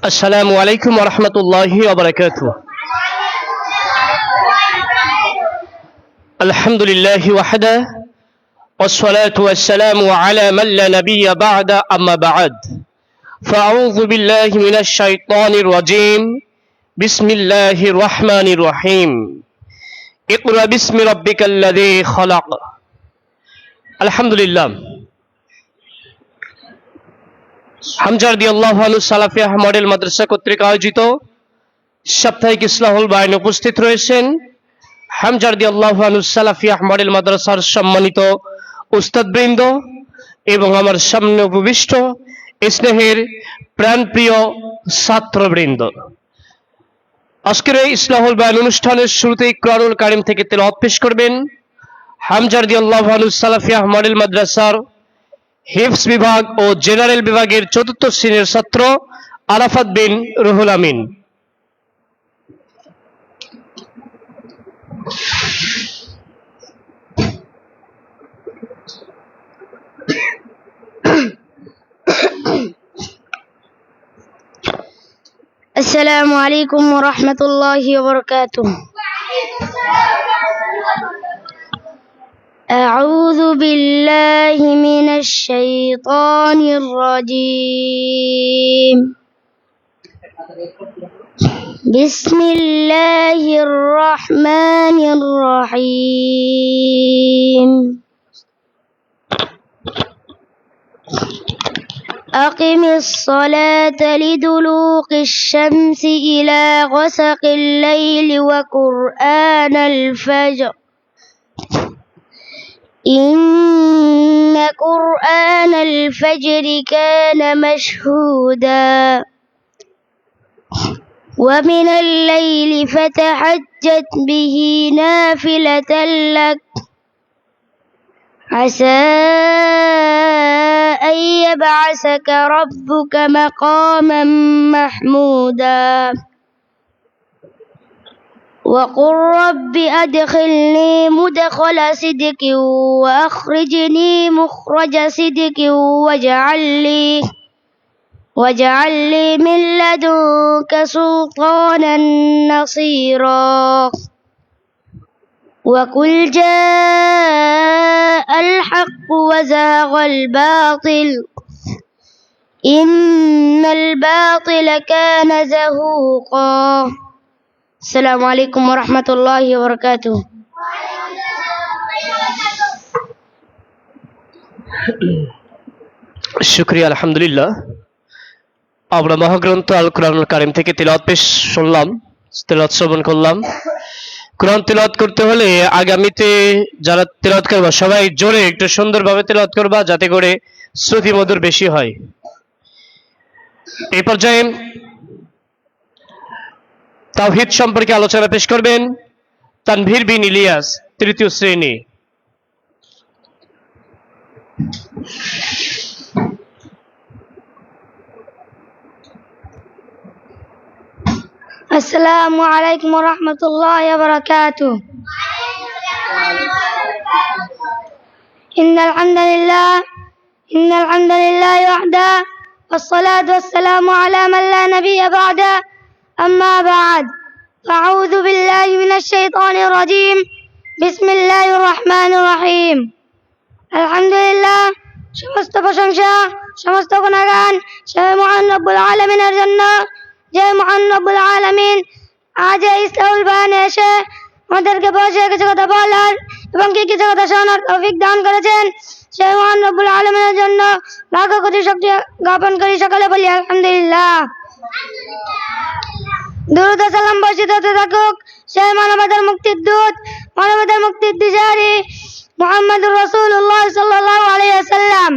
আসসালামু আলাইকুম ওয়া রাহমাতুল্লাহি ওয়া বারাকাতুহু। আলহামদুলিল্লাহি ওয়াহদা والصلاة والسلام على من لا نبي بعد أما بعد فأعوذ بالله من الشيطان الرجيم بسم الله الرحمن الرحيم اقرأ باسم ربك الذي خلق الحمد لله হামজা রাদিয়াল্লাহু আনহু সালাফিয়া মডেল মাদ্রাসা কর্তৃক আয়োজিত সাপ্তাহিক ইসলাহুল বায়ান উপস্থিত রয়েছেন হামজা রাদিয়াল্লাহু আনহু সালাফিয়া মডেল মাদ্রাসার সম্মানিত উস্তাদবৃন্দ এবং আমার সামনে উপবিষ্ট স্নেহের প্রাণপ্রিয় ছাত্রবৃন্দ। আজকের এই ইসলাহুল বায়ান অনুষ্ঠানের শুরুতেই কোরআনুল কারীম থেকে তেলাওয়াত পেশ করবেন হামজা রাদিয়াল্লাহু আনহু সালাফিয়া মডেল মাদ্রাসার হিফজ বিভাগ ও জেনারেল বিভাগের চতুর্থ শ্রেণীর ছাত্র আরাফাত বিন রুহুল আমিন। আসসালামু আলাইকুম ওয়া রাহমাতুল্লাহি ওয়া বারাকাতুহু। أعوذ بالله من الشيطان الرجيم بسم الله الرحمن الرحيم أقم الصلاة لدلوق الشمس إلى غسق الليل وقرآن الفجر إن قرآن الفجر كان مشهودا ومن الليل فتهجد به نافلة لك عسى أن يبعثك ربك مقاما محمودا وقل رب أدخلني مدخل صدق وأخرجني مخرج صدق واجعل لي من لدنك سلطانا نصيرا وقل جاء الحق وزهق الباطل إن الباطل كان زهوقا السلام عليكم ورحمة الله وبركاته. শুকরিয়া, আলহামদুলিল্লাহ। আমরা মহাগ্রন্থ আল কোরআনুল কারীম থেকে তেলাওয়াত পেশ শুনলাম, তেলাওয়াত শ্রবণ করলাম। কোরআন তেলাওয়াত করতে হলে আগামীতে যারা তেলাওয়াত করবা সবাই জোরে একটু সুন্দরভাবে তেলাওয়াত করবা, যাতে করে শ্রুতি মধুর বেশি হয়। এই পর্যায়ে তাওহীদ সম্পর্কে আলোচনা পেশ করবেন তানভীর বিন ইলিয়াস, তৃতীয় শ্রেণী। السلام عليكم ورحمة الله وبركاته. إن الحمد لله وحده والصلاة والسلام على من لا نبي بعده أما بعد أعوذ بالله من الشيطان الرجيم بسم الله الرحمن الرحيم الحمد لله সমস্ত প্রশংসা সমস্ত গুণগান সেই মহান রব্বুল আলামিনের জন্য, যে মহান রব্বুল আলামিন আজ এই ইসলাহুল বায়ানে এসে আমাদেরকে বসে কিছু কথা বলার এবং কিছু কথা শোনার তৌফিক দান করেছেন। সেই মহান রব্বুল আলামিনের জন্য লাখ কোটি শুকরিয়া জ্ঞাপন করি। সকলে বলি আলহামদুলিল্লাহ। দুরূদ ও সালাম বর্ষিত হতে থাকুক সেই মানবতার মুক্তির দূত, মানবতার মুক্তির দিশারি মুহাম্মদুর রাসূলুল্লাহ সাল্লাল্লাহু আলাইহি ওয়াসাল্লাম।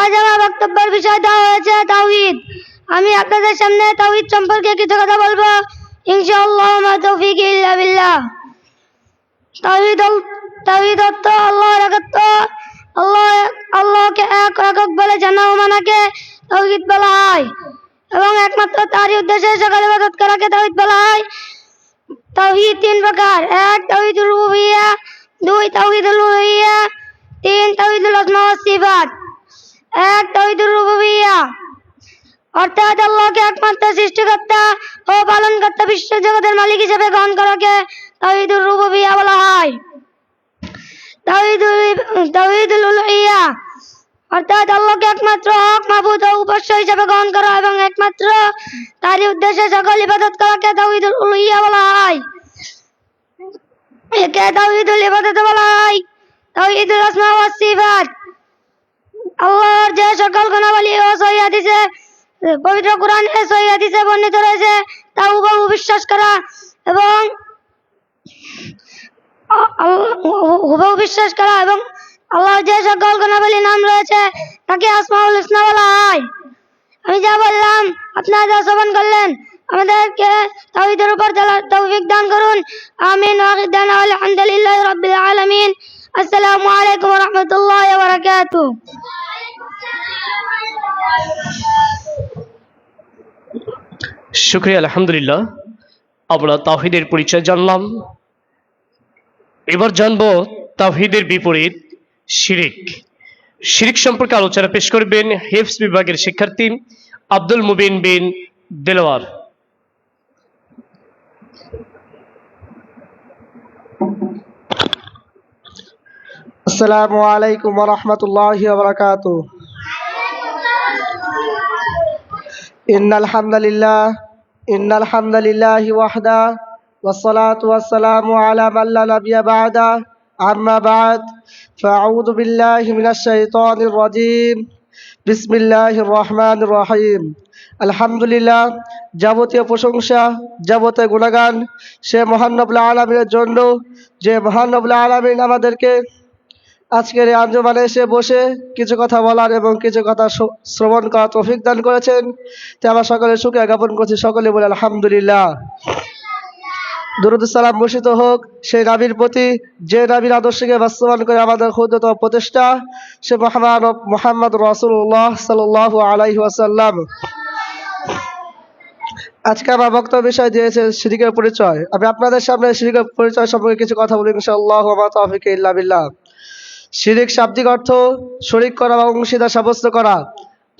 আজ আমার বক্তব্যের বিষয় দেওয়া হয়েছে তাওহীদ। আমি আপনাদের সামনে তাওহীদ সম্পর্কে কিছু কথা বলবো ইনশাআল্লাহ, মা তৌফিক ইল্লা বিল্লাহ। তাওহীদ অর্থ আল্লাহর একত্ব, আল্লাহকে একক বলে জানা ও মানাকে তাওহীদ বলা হয় এবং একমাত্র তারই উদ্দেশ্যে সকল ইবাদত করাকে তাওহীদ বলা হয়। তাওহীদ তিন প্রকার: এক তাওহীদুর রুবুবিয়্যা, দুই তাওহীদুল উলুহিয়্যা, তিন তাওহীদুল আসমা ওয়াস সিফাত। এক তাওহীদুর রুবুবিয়্যা। অর্থাৎ আল্লাহকে একমাত্র সৃষ্টিকর্তা ও পালনকর্তা বিশ্ব জগতের মালিক হিসেবে গ্রহণ করাকে তাওহীদুর রুবুবিয়্যাহ বলা হয়। তাওহীদুল উলুহিয়্যাহ অর্থাৎ আল্লাহকে একমাত্র হক মাবুদ ও উপাস্য হিসেবে গ্রহণ করা এবং একমাত্র তারই উদ্দেশ্যে সকল ইবাদত করাকে তাওহীদুল উলুহিয়্যাহ বলা হয়। একে তাওহীদুল ইবাদত বলা হয়। তাওহীদুল আসমা ওয়াস সিফাত আল্লাহর যে সকল গুণাবলী ও সহিহ হাদিসে পবিত্র কোরআনে সহিহ হাদিসে বর্ণিত রয়েছে তা হুবহু বিশ্বাস করা এবং আল্লাহর যে সকল গুণাবলী নাম রয়েছে তাকে আসমাউল হুসনা বলা হয়। আমি যা বললাম আপনারা যা শ্রবণ করলেন আমাদেরকে তাওহীদের উপর চলার তৌফিক দান করুন। আমিন ওয়া আখিদানা আলহামদুলিল্লাহি রাব্বিল আলামিন। আসসালামু আলাইকুম ওয়া রাহমাতুল্লাহি ওয়া বারাকাতুহু। শুকরিয়া, আলহামদুলিল্লাহ। আমরা তাওহীদের পরিচয় জানলাম। এবার জানবো তাওহীদের বিপরীত শিরিক। শিরিক সম্পর্কে আলোচনা পেশ করবেন হিফজ বিভাগের শিক্ষার্থী আব্দুল মুবিন বিন দেলোয়ার। আসসালামু আলাইকুম ওয়া রাহমাতুল্লাহি ওয়া বারাকাতুহু। ইন্নাল হামদালিল্লাহি ওয়াহদা ওয়াসসালাতু ওয়াসসালামু আলা মান লা নাবিয়্যা বা'দা আম্মা বা'দ ফাআউযু বিল্লাহি মিনাশ শাইতানির রাজীম। বিসমিল্লাহির রহমানির রহিম। আলহামদুলিল্লাহ, যাবতীয় প্রশংসা, যাবতীয় গুণগান সে মহান রব্বুল আলামিনের জন্য, যে মহান রব্বুল আলামিন আমাদেরকে আজকের এই আঞ্জুমানে এসে বসে কিছু কথা বলার এবং কিছু কথা শ্রবণ করার তৌফিক দান করেছেন। তাই আমরা সকলে শুকরিয়া জ্ঞাপন করছি। সকলে বলে আলহামদুলিল্লাহ। দুরূদ সালাম বর্ষিত হোক সেই নবীর প্রতি, যে নবীর আদর্শকে বাস্তবায়ন করে আমাদের ক্ষুদ্রতম প্রচেষ্টা, সে মুহাম্মদ রাসূলুল্লাহ সাল্লাল্লাহু আলাইহি ওয়াসাল্লাম। আজকে আমার বক্তব্য বিষয় দিয়েছে শিরকের পরিচয়। আমি আপনাদের সামনে শিরকের পরিচয় সম্পর্কে কিছু কথা বলি ইনশাআল্লাহ। ওয়া মা তাওফীক ইল্লা বিল্লাহ। শিরিক শাব্দিক অর্থ শরীক করা বা অংশীদার সাব্যস্ত করা।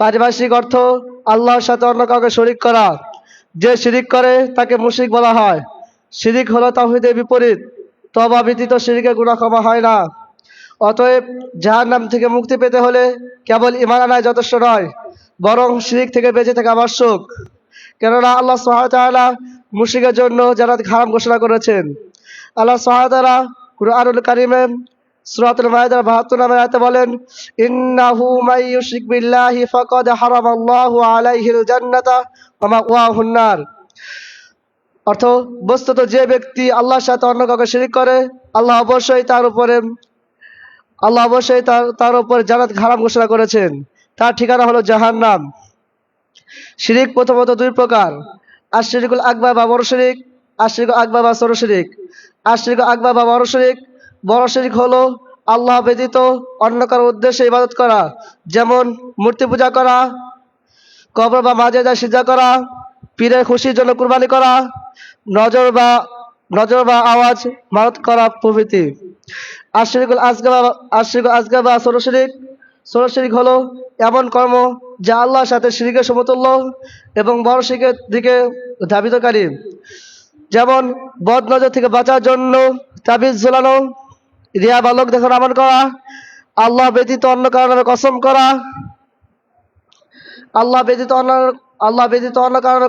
পারিভাষিক অর্থ আল্লাহর সাথে অন্য কাউকে শরীক করা। যে শিরিক করে তাকে মুশরিক বলা হয়। শিরিক হলো তাওহীদের বিপরীত। তওবা ব্যতীত শিরিকের গুনাহ ক্ষমা হয় না। অতএব জাহান্নাম থেকে মুক্তি পেতে হলে কেবল ঈমান আনাই যথেষ্ট নয়, বরং শিরিক থেকে বেঁচে থাকা আবশ্যক। কেননা আল্লাহ সুবহানাহু ওয়া তাআলা মুশরিকের জন্য জান্নাত হারাম ঘোষণা করেছেন। আল্লাহ সুবহানাহু ওয়া তাআলা কুরআনুল কারীমে সূরাতুল মায়েদার ৭২ নম্বর আয়াতে বলেন, ইন্নাহু মান ইউশরিক বিল্লাহি ফাকাদ হারামাল্লাহু আলাইহিল জান্নাতা ওয়া মাওয়াহুন নার। অর্থ, বস্তুত যে ব্যক্তি আল্লাহর সাথে অন্য কাউকে শিরিক করে আল্লাহ অবশ্যই তার উপর জান্নাত হারাম ঘোষণা করেছেন। তার ঠিকানা হলো জাহান্নাম। শিরিক প্রথমত দুই প্রকার, আশরিকুল আকবার বা বড় শিরিক, আশরিকুল আকবার বা ছোট শিরিক। আশরিকুল আকবার বা বড় শিরিক, বড় শিরিক হলো আল্লাহ ব্যতীত অন্য কারো উদ্দেশ্যে ইবাদত করা, যেমন মূর্তি পূজা করা, কবর বা মাজারে সিজদা করা, পীরের খুশির জন্য কুরবানি করা, নজর বা আওয়াজ মানত করা প্রভৃতি। আশরিকুল আসগার বা ছোট শিরিক হলো এমন কর্ম যা আল্লাহর সাথে শিরিকের সমতুল্য এবং বড় শিরকের দিকে ধাবিতকারী, যেমন বদ নজর থেকে বাঁচার জন্য তাবিজ ঝোলানো, রিয়া বা লোক দেখানো আমল করা, আল্লাহ ব্যতীত অন্য কারো নামে কসম করা,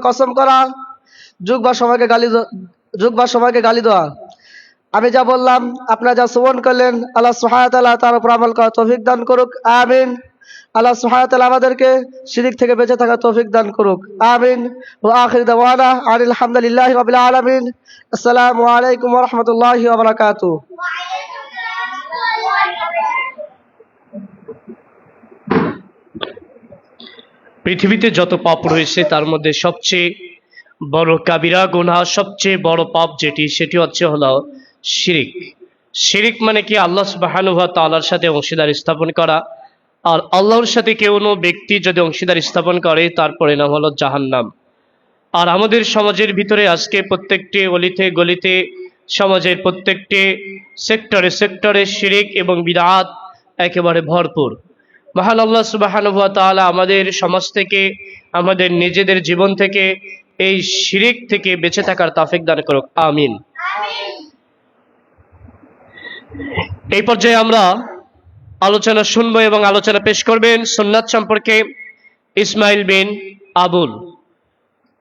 কসম করা, যুগ বা সময়কে গালি দেওয়া। আমি যা বললাম আপনারা যা শ্রবণ করলেন, আল্লাহ সুবহানাহু ওয়া তাআলা তার উপর আমল করার তৌফিক দান করুক। আমিন। আল্লাহ সুবহানাহু ওয়া তাআলা আমাদেরকে শিরিক থেকে বেঁচে থাকার তৌফিক দান করুক। আমিন। ওয়া আখির দাওয়ানা আনিল হামদুলিল্লাহি রাব্বিল আলামিন। আসসালামু আলাইকুম ওয়া রাহমাতুল্লাহি ওয়া বারাকাতুহু। পৃথিবীতে যত পাপ রয়েছে তার মধ্যে সবচেয়ে বড় কাবিরা গুনাহ, সবচেয়ে বড় পাপ সেটি হলো শিরিক। শিরিক মানে কি? আল্লাহ সুবহানাহু ওয়া তাআলার সাথে অংশীদার স্থাপন করা। আর আল্লাহর সাথে কোনো ব্যক্তি যদি অংশীদার স্থাপন করে তার পরিণাম হলো জাহান্নাম। আর আমাদের সমাজের ভিতরে আজকে প্রত্যেকটি অলিতে গলিতে, সমাজের প্রত্যেকটি সেক্টরে শিরিক এবং বিদআত একেবারে ভরপুর। মহান আল্লাহ সুবহানাহু ওয়া তাআলা আমাদের সমাজ থেকে আমাদের নিজেদের জীবন থেকে এই শিরিক থেকে বেঁচে থাকার তৌফিক দান করুক, আমিন। এই পর্যায়ে আমরা আলোচনা শুনবো এবং আলোচনা পেশ করবেন সুন্নাত সম্পর্কে ইসমাইল বিন আবুল।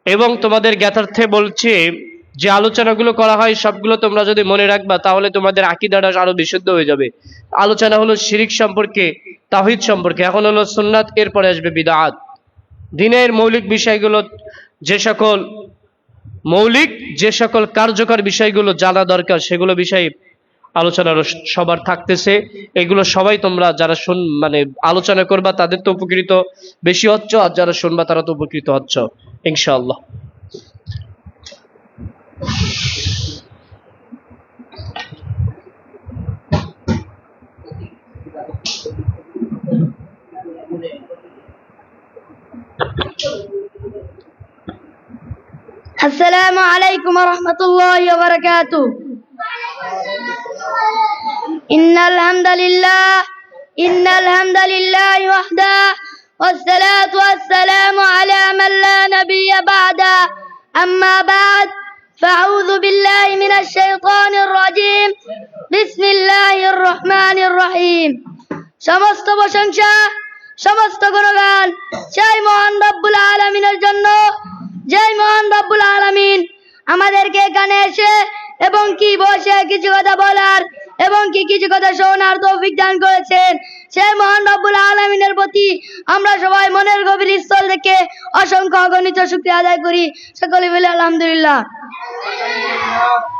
এবং তোমাদের জ্ঞাতার্থে বলছি যে আলোচনাগুলো করা হয় সবগুলো তোমরা যদি মনে রাখবা তাহলে তোমাদের আকীদাটা আরো বিশুদ্ধ হয়ে যাবে। আলোচনা হলো শিরিক সম্পর্কে, তাওহীদ সম্পর্কে, এখন হলো সুন্নাত, এরপরে আসবে বিদআত। দ্বীনের মৌলিক বিষয়গুলো, যে সকল কার্যকর বিষয়গুলো জানা দরকার সেগুলো বিষয়ে আলোচনা সবার থাকতেছে। এগুলো সবাই তোমরা যারা আলোচনা করবা তাদের তো উপকৃত বেশি হচ্ছ, আর যারা শুনবা তারা তো উপকৃত হচ্ছ ইনশাআল্লাহ। আসসালামু আলাইকুম ওয়া রাহমাতুল্লাহি ওয়া বারাকাতুহু। ইন্নাল হামদালিল্লাহি ওয়াহদা ওয়াসসালাতু ওয়াসসালামু আলা মান লা নাবিয়্যা বা'দা, আম্মা বা'দ, ফাআউযু বিল্লাহি মিনাশ শাইতানির রাজীম। বিসমিল্লাহির রহমানির রহিম। সমস্ত প্রশংসা, সমস্ত গুণগান সেই মহান রব্বুল আলামিনের জন্য, যেই মহান রব্বুল আলামিন আমাদেরকে এখানে এসে এবং কি বসে কিছু কথা বলার এবং কি কিছু কথা শোনার তৌফিক দান করেছেন। সেই মহান রব্বুল আলামিনের প্রতি আমরা সবাই মনের গভীর স্থল থেকে অসংখ্য অগণিত শুকরিয়া আদায় করি। সকলে বলি আলহামদুলিল্লাহ।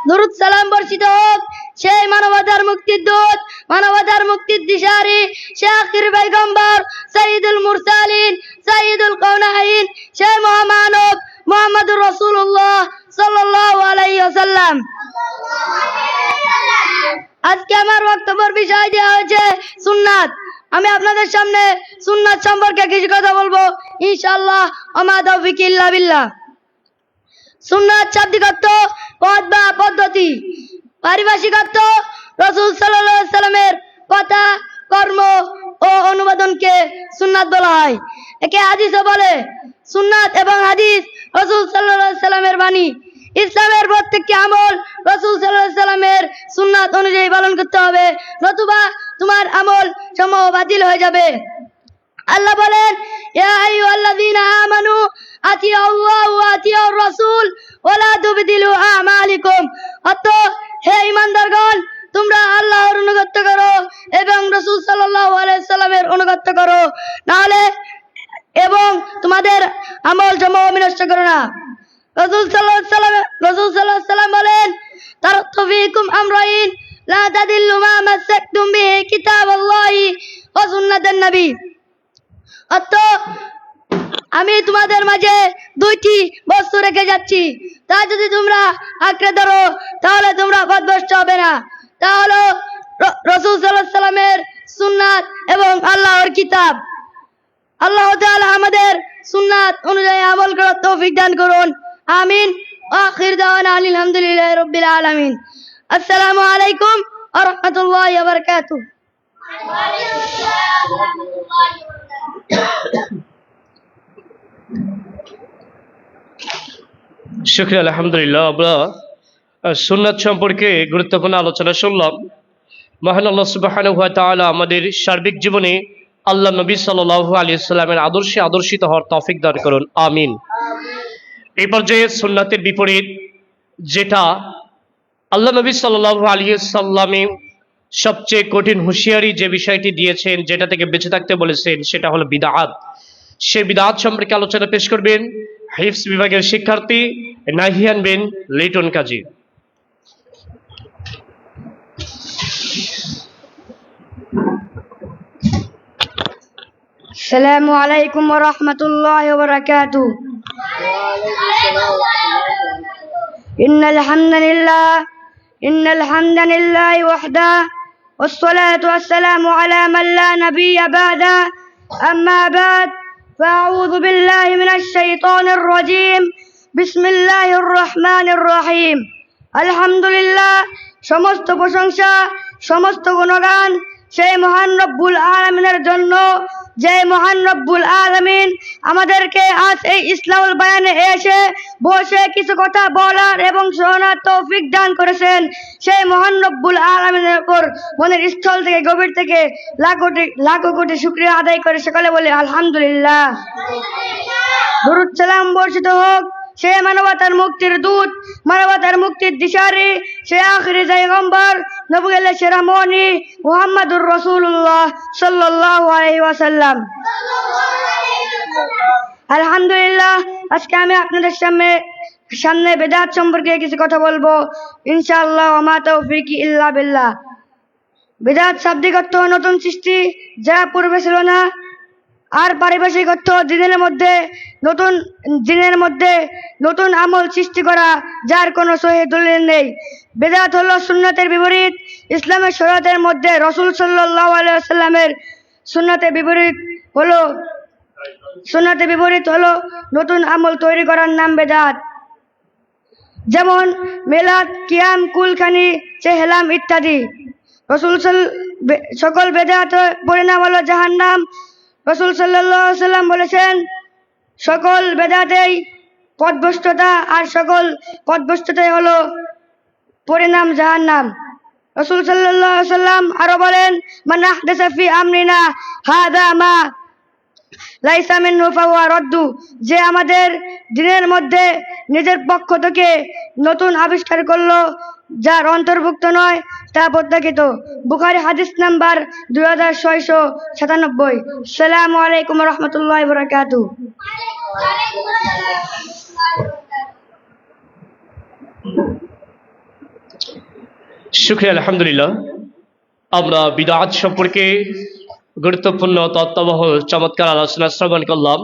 দুরূদ সালাম বর্ষিত হোক সেই মানবতার মুক্তির দূত, মানবতার মুক্তির দিশারি, সেই আখির পয়গম্বর, সাইয়্যিদুল মুরসালিন, সাইয়্যিদুল কাওনাইন, সেই মহামানব মুহাম্মদুর রাসূলুল্লাহ সাল্লাল্লাহু আলাইহি ওয়াসাল্লাম। আজকে আমার বক্তব্যের বিষয় দেওয়া হয়েছে সুন্নাত। আমি আপনাদের সামনে সুন্নাত সম্পর্কে কিছু কথা বলবো ইনশাআল্লাহ। ওমা তাওফীক ইল্লা বিল্লাহ। সুন্নাত শাব্দিক অর্থ পথ বা পদ্ধতি, পারিভাষিক অর্থ রাসূল সাল্লাল্লাহু আলাইহি সাল্লামের কথা, কর্ম ও অনুবাদনকে সুন্নাত বলা হয়। একে হাদিসও বলে। সুন্নাত এবং হাদিস রাসূল সাল্লাল্লাহু আলাইহি সাল্লামের বাণী। ইসলামের প্রত্যেকটি আমল রাসূল সাল্লাল্লাহু আলাইহি সাল্লামের সুন্নাত অনুযায়ী পালন করতে হবে, নতুবা তোমার আমল সমূহ বাতিল হয়ে যাবে। আল্লাহ বলেন, ইয়া আইয়ুহাল্লাযীনা আমানু আতিউল্লাহ ওয়া আতিউর রাসূল ওয়া লা তুবদিলু আমালিকুম। অর্থাৎ হে ঈমানদারগণ, তোমরা আল্লাহর অনুগত্য করো এবং রাসূল সাল্লাল্লাহু আলাইহি সাল্লামের অনুগত্য করো, নাহলে এবং তোমাদের আমল সমূহ বিনষ্ট করো না। রাসূল সাল্লাল্লাহু আলাইহি সাল্লাম বলেন, তারাক্তু ফীকুম আমরাইন লা তাদিল্লু মা মাসাকতুম বিহি কিতাবাল্লাহি ওয়া সুন্নাতান নবী। অর্থাৎ আমি তোমাদের মাঝে দুইটি বস্তু রেখে যাচ্ছি, তা যদি তোমরা আঁকড়ে ধরো তাহলে তোমরা পথভ্রষ্ট হবে না। তা হলো রাসূল সাল্লাল্লাহু আলাইহি সাল্লামের সুন্নাত এবং আল্লাহর কিতাব। আল্লাহ তাআলা আমাদের সুন্নাত অনুযায়ী আমল করার তৌফিক দান করুন, আমিন। আখির দাওয়ানা আলহামদুলিল্লাহি রাব্বিল আলামিন। আসসালামু আলাইকুম ওয়া রাহমাতুল্লাহি ওয়া বারাকাতুহু। শুকরিয়া, আলহামদুলিল্লাহ। আমরা সুন্নাত সম্পর্কে গুরুত্বপূর্ণ আলোচনা শুনলাম। মহান আল্লাহ সুবহানাহু ওয়া তাআলা আমাদের সার্বিক জীবনে আল্লাহ নবী সাল্লাল্লাহু আলাইহি ওয়াসাল্লামের আদর্শে আদর্শিত হওয়ার তৌফিক দান করুন, আমিন। এই পর্যায়ে সুন্নাতের বিপরীত, যেটা আল্লাহ নবী সাল্লাল্লাহু আলাইহি ওয়াসাল্লামে সবচেয়ে কঠিন হুঁশিয়ারি যে বিষয়টি দিয়েছেন, যেটা থেকে বেঁচে থাকতে বলেছেন, সেটা হলো বিদআত। সেই বিদআত সম্পর্কে আলোচনা পেশ করবেন হিফজ বিভাগের শিক্ষার্থী নাহিয়ান বিন লিটন কাজী। আসসালামু আলাইকুম ওয়া রাহমাতুল্লাহি ওয়া বারাকাতুহু। ইন্নাল হামদালিল্লাহি ওয়াহদা ওয়াসসালাতু ওয়াসসালামু আলা মান লা নাবিয়্যা বা'দা, আম্মা বা'দ, ফাআউযু বিল্লাহি মিনাশ শাইতানির রাজীম। বিসমিল্লাহির রহমানির রহিম। আলহামদুলিল্লাহ, সমস্ত প্রশংসা, সমস্ত গুণগান সেই মহান রব্বুল আলামিনের জন্য, যে মহান রব্বুল আলামিন আমাদেরকে আজ এই ইসলামুল বায়ানে এসে বসে কিছু কথা বলার এবং শোনার তৌফিক দান করেছেন, সেই মহান রব্বুল আলামিনের উপর মনের স্থল থেকে গভীর থেকে লাখো কোটি শুকরিয়া আদায় করে সকলে বলে আলহামদুলিল্লাহ। দরুদ সালাম বর্ষিত হোক সে মানবতার মুক্তির দূত, মানবতার মুক্তির দিশারি, সে আখিরি পয়গম্বর নবুয়ের সেরা মনি মুহাম্মদুর রাসূলুল্লাহ সাল্লাল্লাহু আলাইহি ওয়াসাল্লাম। আলহামদুলিল্লাহ, আজকে আমি আপনাদের সামনে বেদাত সম্পর্কে কিছু কথা বলবো ইনশাআল্লাহ। ওয়া মা তাওফীকি ইল্লা বিল্লাহ। বেদাত শাব্দিক অর্থ নতুন সৃষ্টি, যা পূর্বে ছিল না। আর পারিভাষিক অর্থ দিনের মধ্যে নতুন আমল সৃষ্টি করা, যার কোনো সহিহ দলিল নেই। বেদাত হলো সুন্নতের বিপরীত। ইসলামের শরীয়তের মধ্যে রাসূল সাল্লাল্লাহু আলাইহি ওয়াসাল্লামের সুন্নতের বিপরীত হলো নতুন আমল তৈরি করার নাম বেদাত। যেমন মিলাদ, কিয়াম, কুলখানি, চেহলাম ইত্যাদি। সকল বেদাতের পরিণাম হলো জাহান্নাম। রাসূল সাল্লাল্লাহু আলাইহি ওয়াসাল্লাম বলেছেন, সকল বেদাতেই পথভ্রষ্টতা, আর সকল পথভ্রষ্টতাই হলো পরিণাম জাহান্নাম। রাসূল সাল্লাল্লাহু আলাইহি ওয়াসাল্লাম আরো বলেন, মান আহদাসা ফি আমরিনা হাযা মা লাইসা মিনহু ফাহুয়া রাদ্দু। যে আমাদের দিনের মধ্যে নিজের পক্ষ থেকে নতুন আবিষ্কার করলো, যার অন্তর্ভুক্ত নয়, তা প্রত্যাখ্যাত। বুখারী হাদিস নাম্বার 2697। আসসালামু আলাইকুম ওয়া রাহমাতুল্লাহি ওয়া বারাকাতুহু। শুকরিয়া, আলহামদুলিল্লাহ। আমরা বিদআত সম্পর্কে গুরুত্বপূর্ণ তত্ত্ববহ চমৎকার আলোচনা শ্রবণ করলাম।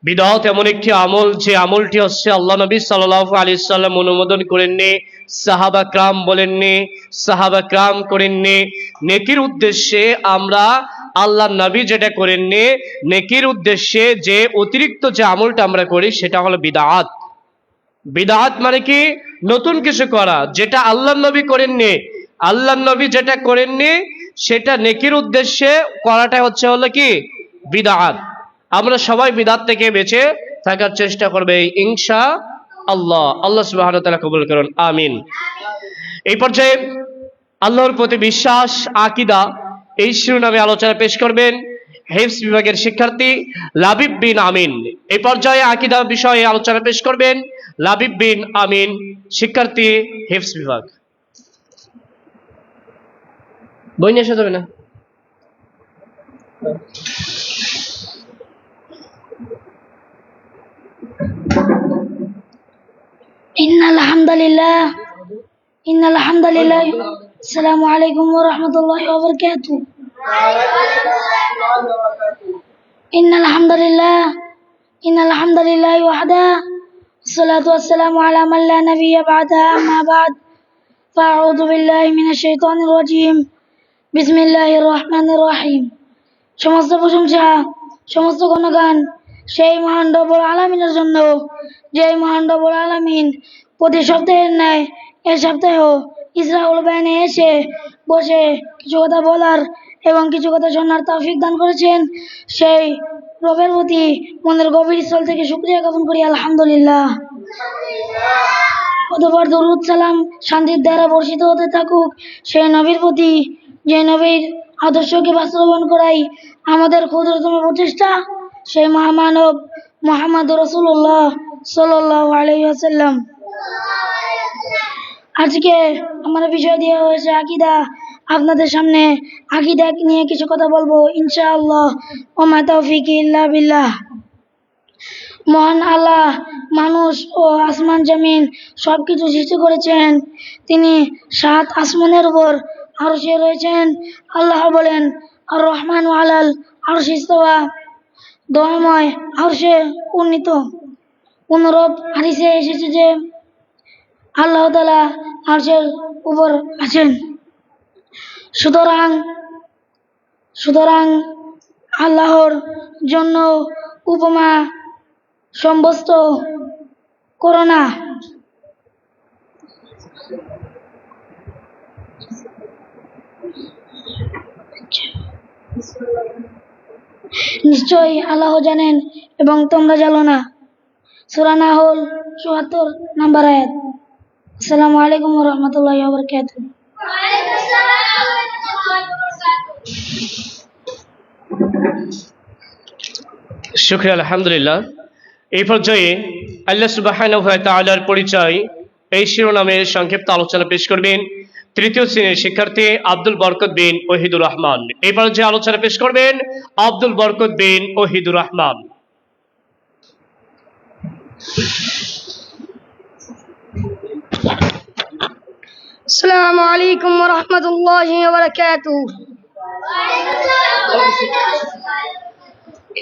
বিদআত এমন একটি আমল, যে আমলটি হচ্ছে আল্লাহ নবী সাল্লাল্লাহু আলাইহি সাল্লাম অনুমোদন করেননি, সাহাবা کرام বলেননি, সাহাবা کرام করেননি। নেকির উদ্দেশ্যে আমরা আল্লাহ নবী যেটা করেননি, নেকির উদ্দেশ্যে যে অতিরিক্ত যে আমলটা আমরা করি সেটা হলো বিদআত। বিদআত মানে কি? নতুন কিছু করা, যেটা আল্লাহ নবী করেননি। আল্লাহ নবী যেটা করেননি সেটা নেকির উদ্দেশ্যে করাটা হলো কি? বিদআত। আমরা সবাই বিদআত থেকে বেঁচে থাকার চেষ্টা করবে ইনশাআল্লাহ। আল্লাহ সুবহানাহু ওয়া তাআলা কবুল করুন, আমিন। এই পর্যায়ে আল্লাহর প্রতি বিশ্বাস, আকীদা, এই শিরোনামে আলোচনা পেশ করবেন হিফজ বিভাগের শিক্ষার্থী লাবিব বিন আমিন। এই পর্যায়ে আকীদা বিষয়ে আলোচনা পেশ করবেন লাবিব বিন আমিন, শিক্ষার্থী হিফজ বিভাগ। বই নিয়ে আসা যাবে না? ইন্নাল হামদালিল্লাহ। আসসালামু আলাইকুম ওয়া রাহমাতুল্লাহি ওয়া বারাকাতুহু। ইন্নাল হামদালিল্লাহ ওয়াহদা, আসসালাতু ওয়াসসালামু আলা মান লা নাবিয়্যা বা'দা, আম্মা বা'দ। ফাআউযু বিল্লাহি মিনাশ শাইতানির রাজীম। বিসমিল্লাহির রহমানির রহিম। সমস্ত প্রশংসা, সমস্ত গুণগান সেই মহান রব্বুল আলামিনের জন্য, যে মহান রব্বুল আলামিন প্রতি সপ্তাহের ন্যায় এ সপ্তাহেও ইসলামুল বায়ানে এসে বসে কিছু কথা বলার এবং কিছু কথা শোনার তৌফিক দান করেছেন, সেই রবের প্রতি মনের গভীর স্থল থেকে শুকরিয়া জ্ঞাপন করি আলহামদুলিল্লাহ। অতঃপর দরুদ সালাম শান্তির দ্বারা বর্ষিত হতে থাকুক সেই নবীর প্রতি, যে নবীর আদর্শকে বাস্তবায়ন করাই আমাদের ক্ষুদ্রতম প্রচেষ্টা, সেই মহামানব মুহাম্মদুর রাসূলুল্লাহ সাল্লাল্লাহু আলাইহি ওয়াসাল্লাম। আজকে আমার বিষয় দেওয়া হয়েছে আকীদা। আপনাদের সামনে আকীদা নিয়ে কিছু কথা বলবো ইনশাআল্লাহ। ওয়া মা তাওফীকি ইল্লা বিল্লাহ। মহান আল্লাহ মানুষ ও আসমান জমিন সবকিছু সৃষ্টি করেছেন। তিনি 7 আসমানের উপর আরশে রয়েছেন। আল্লাহ বলেন, আর রহমানু আলাল আরশি ইস্তাওয়া। দয়াময় আরশে উন্নীত। অনুরূপ হাদিসে এসেছে যে আল্লাহ তাআলা আরশের উপর আছেন। সুতরাং আল্লাহর জন্য উপমা সাব্যস্ত করো না। নিশ্চয়ই আল্লাহ জানেন এবং তোমরা জানো না। সূরা নাহল ৭৪ নম্বর আয়াত। আসসালামু আলাইকুম ওয়া রাহমাতুল্লাহি ওয়া বারাকাতুহু। শুকরিয়া, আলহামদুলিল্লাহ। এই পর্যায়ে আল্লাহ সুবহানাহু ওয়া তাআলার পরিচয় এই শিরোনামের সংক্ষিপ্ত আলোচনা পেশ করবেন তৃতীয় শ্রেণীর শিক্ষার্থী আব্দুল বরকত বিন ওহিদুর রহমান। এই পর্যায়ে আলোচনা পেশ করবেন আব্দুল বরকত বিন ওহিদুর রহমান। আসসালামু আলাইকুম ওয়া রাহমাতুল্লাহি ওয়া বারাকাতুহু।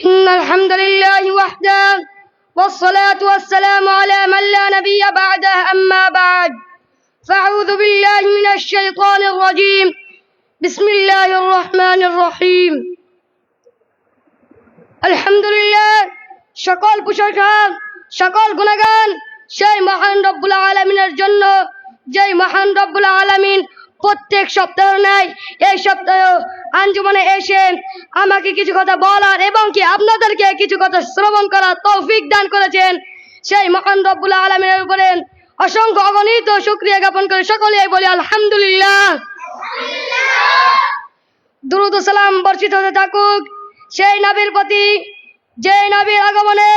ইন্নাল হামদুলিল্লাহি ওয়াহদাহু ওয়াসসালাতু ওয়াসসালামু আলা মান লা নাবিয়্যা বা'দাহু আম্মা বা'দ। ফাআউযু বিল্লাহি মিনাশ শাইতানির রাজীম। বিসমিল্লাহির রহমানির রহিম। আলহামদুলিল্লাহ, সকল প্রশংসা সকল গুণগান সেই মহান রব্বুল আলামিনের জন্য, যেই মহান রব্বুল আলামিন প্রত্যেক সপ্তাহের ন্যায় এই সপ্তাহে আঞ্জুমানে এসে আমাকে কিছু কথা বলার এবং কি আপনাদেরকে কিছু কথা শ্রবণ করার তৌফিক দান করেছেন। সেই মহান রব্বুল আলামিনের উপরে অসংখ্য অগণিত শুকরিয়া জ্ঞাপন করে সকলেই বলি আলহামদুলিল্লাহ। দুরূদ ও সালাম বর্ষিত হতে থাকুক সেই নবীর প্রতি, যে নবীর আগমনে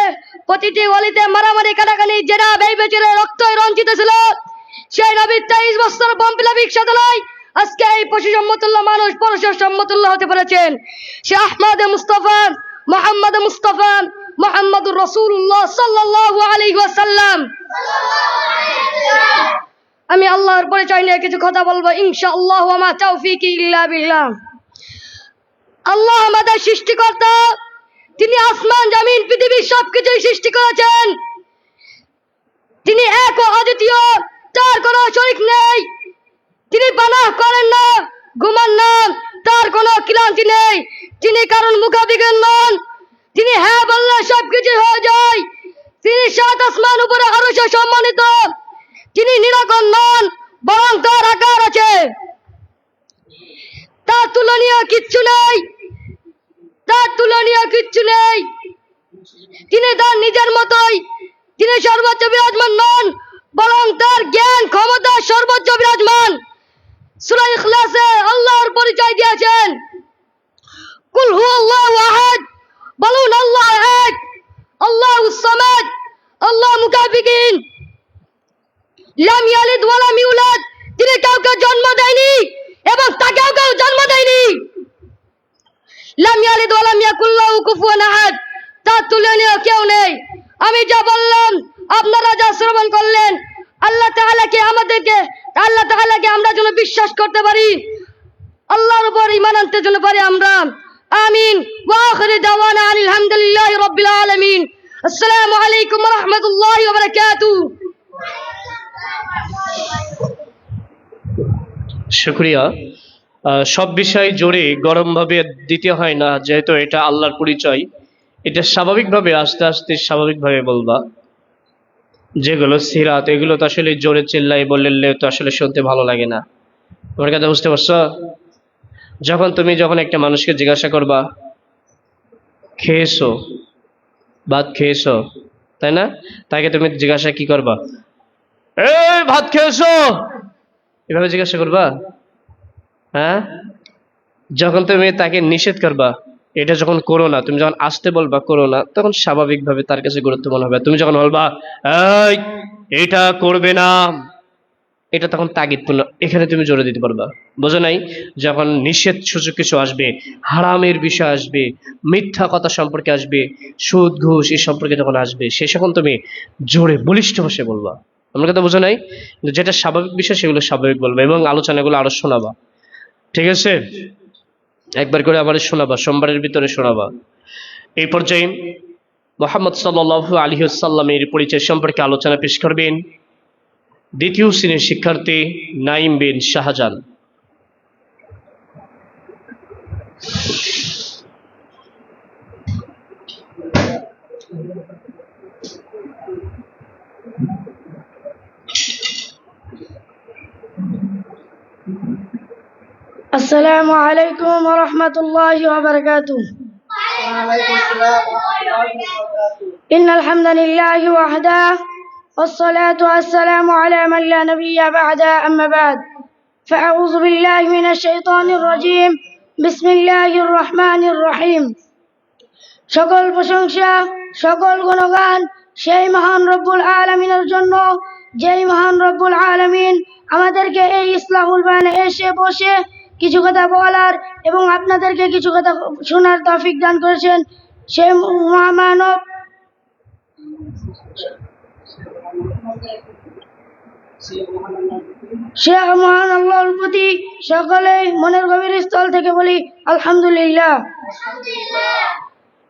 প্রতিটি গলিতে মারামারি কাটাকাটি জেরা বেইবেচের রক্তই রঞ্জিত ছিল। সেই নবীর 23 বছর বম্পিলাবিক সাধনায় আজকে এই পশু সম্মতুল্লাহ মানুষ পরশুর সম্মতুল্লাহ হতে পেরেছেন। সে আহমদ মুস্তাফা মুহাম্মদুর রাসূলুল্লাহ সাল্লাল্লাহু আলাইহি ওয়াসাল্লাম। আমি আল্লাহর পরিচয় নিয়ে কিছু কথা বলবো ইনশাআল্লাহ, ওয়া মা তাওফীকি ইল্লা বিল্লাহ। আল্লাহ আমাদের সৃষ্টিকর্তা, তিনি আসমান জমিন পৃথিবী সবকিছুই সৃষ্টি করেছেন। তিনি এক ও অদ্বিতীয়, তার কোনো শরীক নেই। তিনি পানাহ করেন না, ঘুমান না, তার কোনো ক্লান্তি নেই। তিনি কারণ মুখাবিজ্ঞান নন। তিনি হ্যাঁ বললে সবকিছু হয়ে যায়। তিনি সাত আসমান উপরে আরশে সম্মানিত। তিনি নিরাকার নন, বরং তার আকার আছে। তার তুলনীয় কিচ্ছু নেই, তার তুলনীয় কিচ্ছু নেই। তিনি তার নিজের মতোই, তিনি সর্বোচ্চ বিরাজমান নন, বরং তার জ্ঞান ক্ষমতা সর্বোচ্চ বিরাজমান। সূরা ইখলাসে আল্লাহর পরিচয় দিয়েছেন, কুল হুয়াল্লাহু আহাদ, বলুন আল্লাহ এক, আল্লাহুস সামাদ, আল্লাহ মুকাফিকিন, লাম ইয়ালিদ ওয়া লাম ইউলাদ, তিনি কাউকে জন্ম দেয়নি এবং তাকেও কেউ জন্ম দেয়নি। লাম ইয়ালিদ ওয়া লাম ইয়াকুল লাহু কুফুয়ান আহাদ, তার তুলনীয় কেউ নেই। আমি যা বললাম, আপনারা যা শ্রবণ করলেন, আল্লাহ তাআলাকে আমরা যেন বিশ্বাস করতে পারি, আল্লাহর উপর ঈমান আনতে যেন পারি আমরা। আমিন। ওয়া আখিরু দাওয়ানা আলহামদুলিল্লাহি রাব্বিল আলামিন। আসসালামু আলাইকুম ওয়া রাহমাতুল্লাহি ওয়া বারাকাতুহু। শুকরিয়া। সব বিষয় জোরে গরমভাবে দিতে হয় না, যেহেতু এটা আল্লাহর পরিচয়। এটা স্বাভাবিকভাবে আস্তে আস্তে স্বাভাবিকভাবে বলবা। যেগুলো সিরাত, এগুলো তো আসলে জোরে চিল্লাই বললে তো আসলে শুনতে ভালো লাগে না। তোমার কথা বুঝতে পারছো? যখন একটা মানুষকে জিজ্ঞাসা করবা, খেয়েছো, ভাত খেয়েছো, তাই না? তাকে তুমি জিজ্ঞাসা কি করবা? এই ভাত খেয়েছো, এভাবে জিজ্ঞাসা করবা? হ্যাঁ? যখন তুমি তাকে নিষেধ করবা, এটা যখন করো না, তুমি যখন আসতে বলবা করো না, তখন স্বাভাবিকভাবে তার কাছে গুরুত্বপূর্ণ হবে। তুমি যখন বলবা এই এটা করবে না, এটা তখন তাগিদপূর্ণ, এখানে তুমি জোরে দিতে পারবা। বোঝো নাই? যখন নিষেধ সূচক কিছু আসবে, হারামের বিষয় আসবে, মিথ্যা কথা সম্পর্কে আসবে, সুদ ঘুষ এই সম্পর্কে যখন আসবে, সে যখন তুমি জোরে বলিষ্ঠ ভাষে বলবা। আমার কথা বোঝো নাই? কিন্তু যেটা স্বাভাবিক বিষয় সেগুলো স্বাভাবিক বলবা এবং আলোচনাগুলো আরো শোনাবা। ঠিক আছে? একবার করে আবার শোনাবা, সোমবারের ভিতরে শোনাবা। এই পর্যায়ে মুহাম্মদ সাল্লাল্লাহু আলাইহি ওয়াসাল্লামের পরিচয় সম্পর্কে আলোচনা পেশ করবেন দ্বিতীয় শ্রেণীর শিক্ষার্থী নাইম বিন শাহজান। আসসালামু আলাইকুম ওয়া রাহমাতুল্লাহি ওয়া বারাকাতুহু। إن الحمد لله وحده والصلاة والسلام على من لا نبي بعده أما بعد فأعوذ بالله من الشيطان الرجيم بسم الله الرحمن الرحيم সকল প্রশংসা সকল গুণগান সেই মহান রব্বুল আলামিনের জন্য যেই মহান রব্বুল আলামিন আমাদেরকে এই ইসলাহুল বায়ানে এসে বসে কিছু কথা বলার এবং আপনাদেরকে কিছু কথা শোনার তৌফিক দান করেছেন সেই মহামানব সে মহান আল্লাহর প্রতি সকলে মনের গভীর স্থল থেকে বলি আলহামদুলিল্লাহ।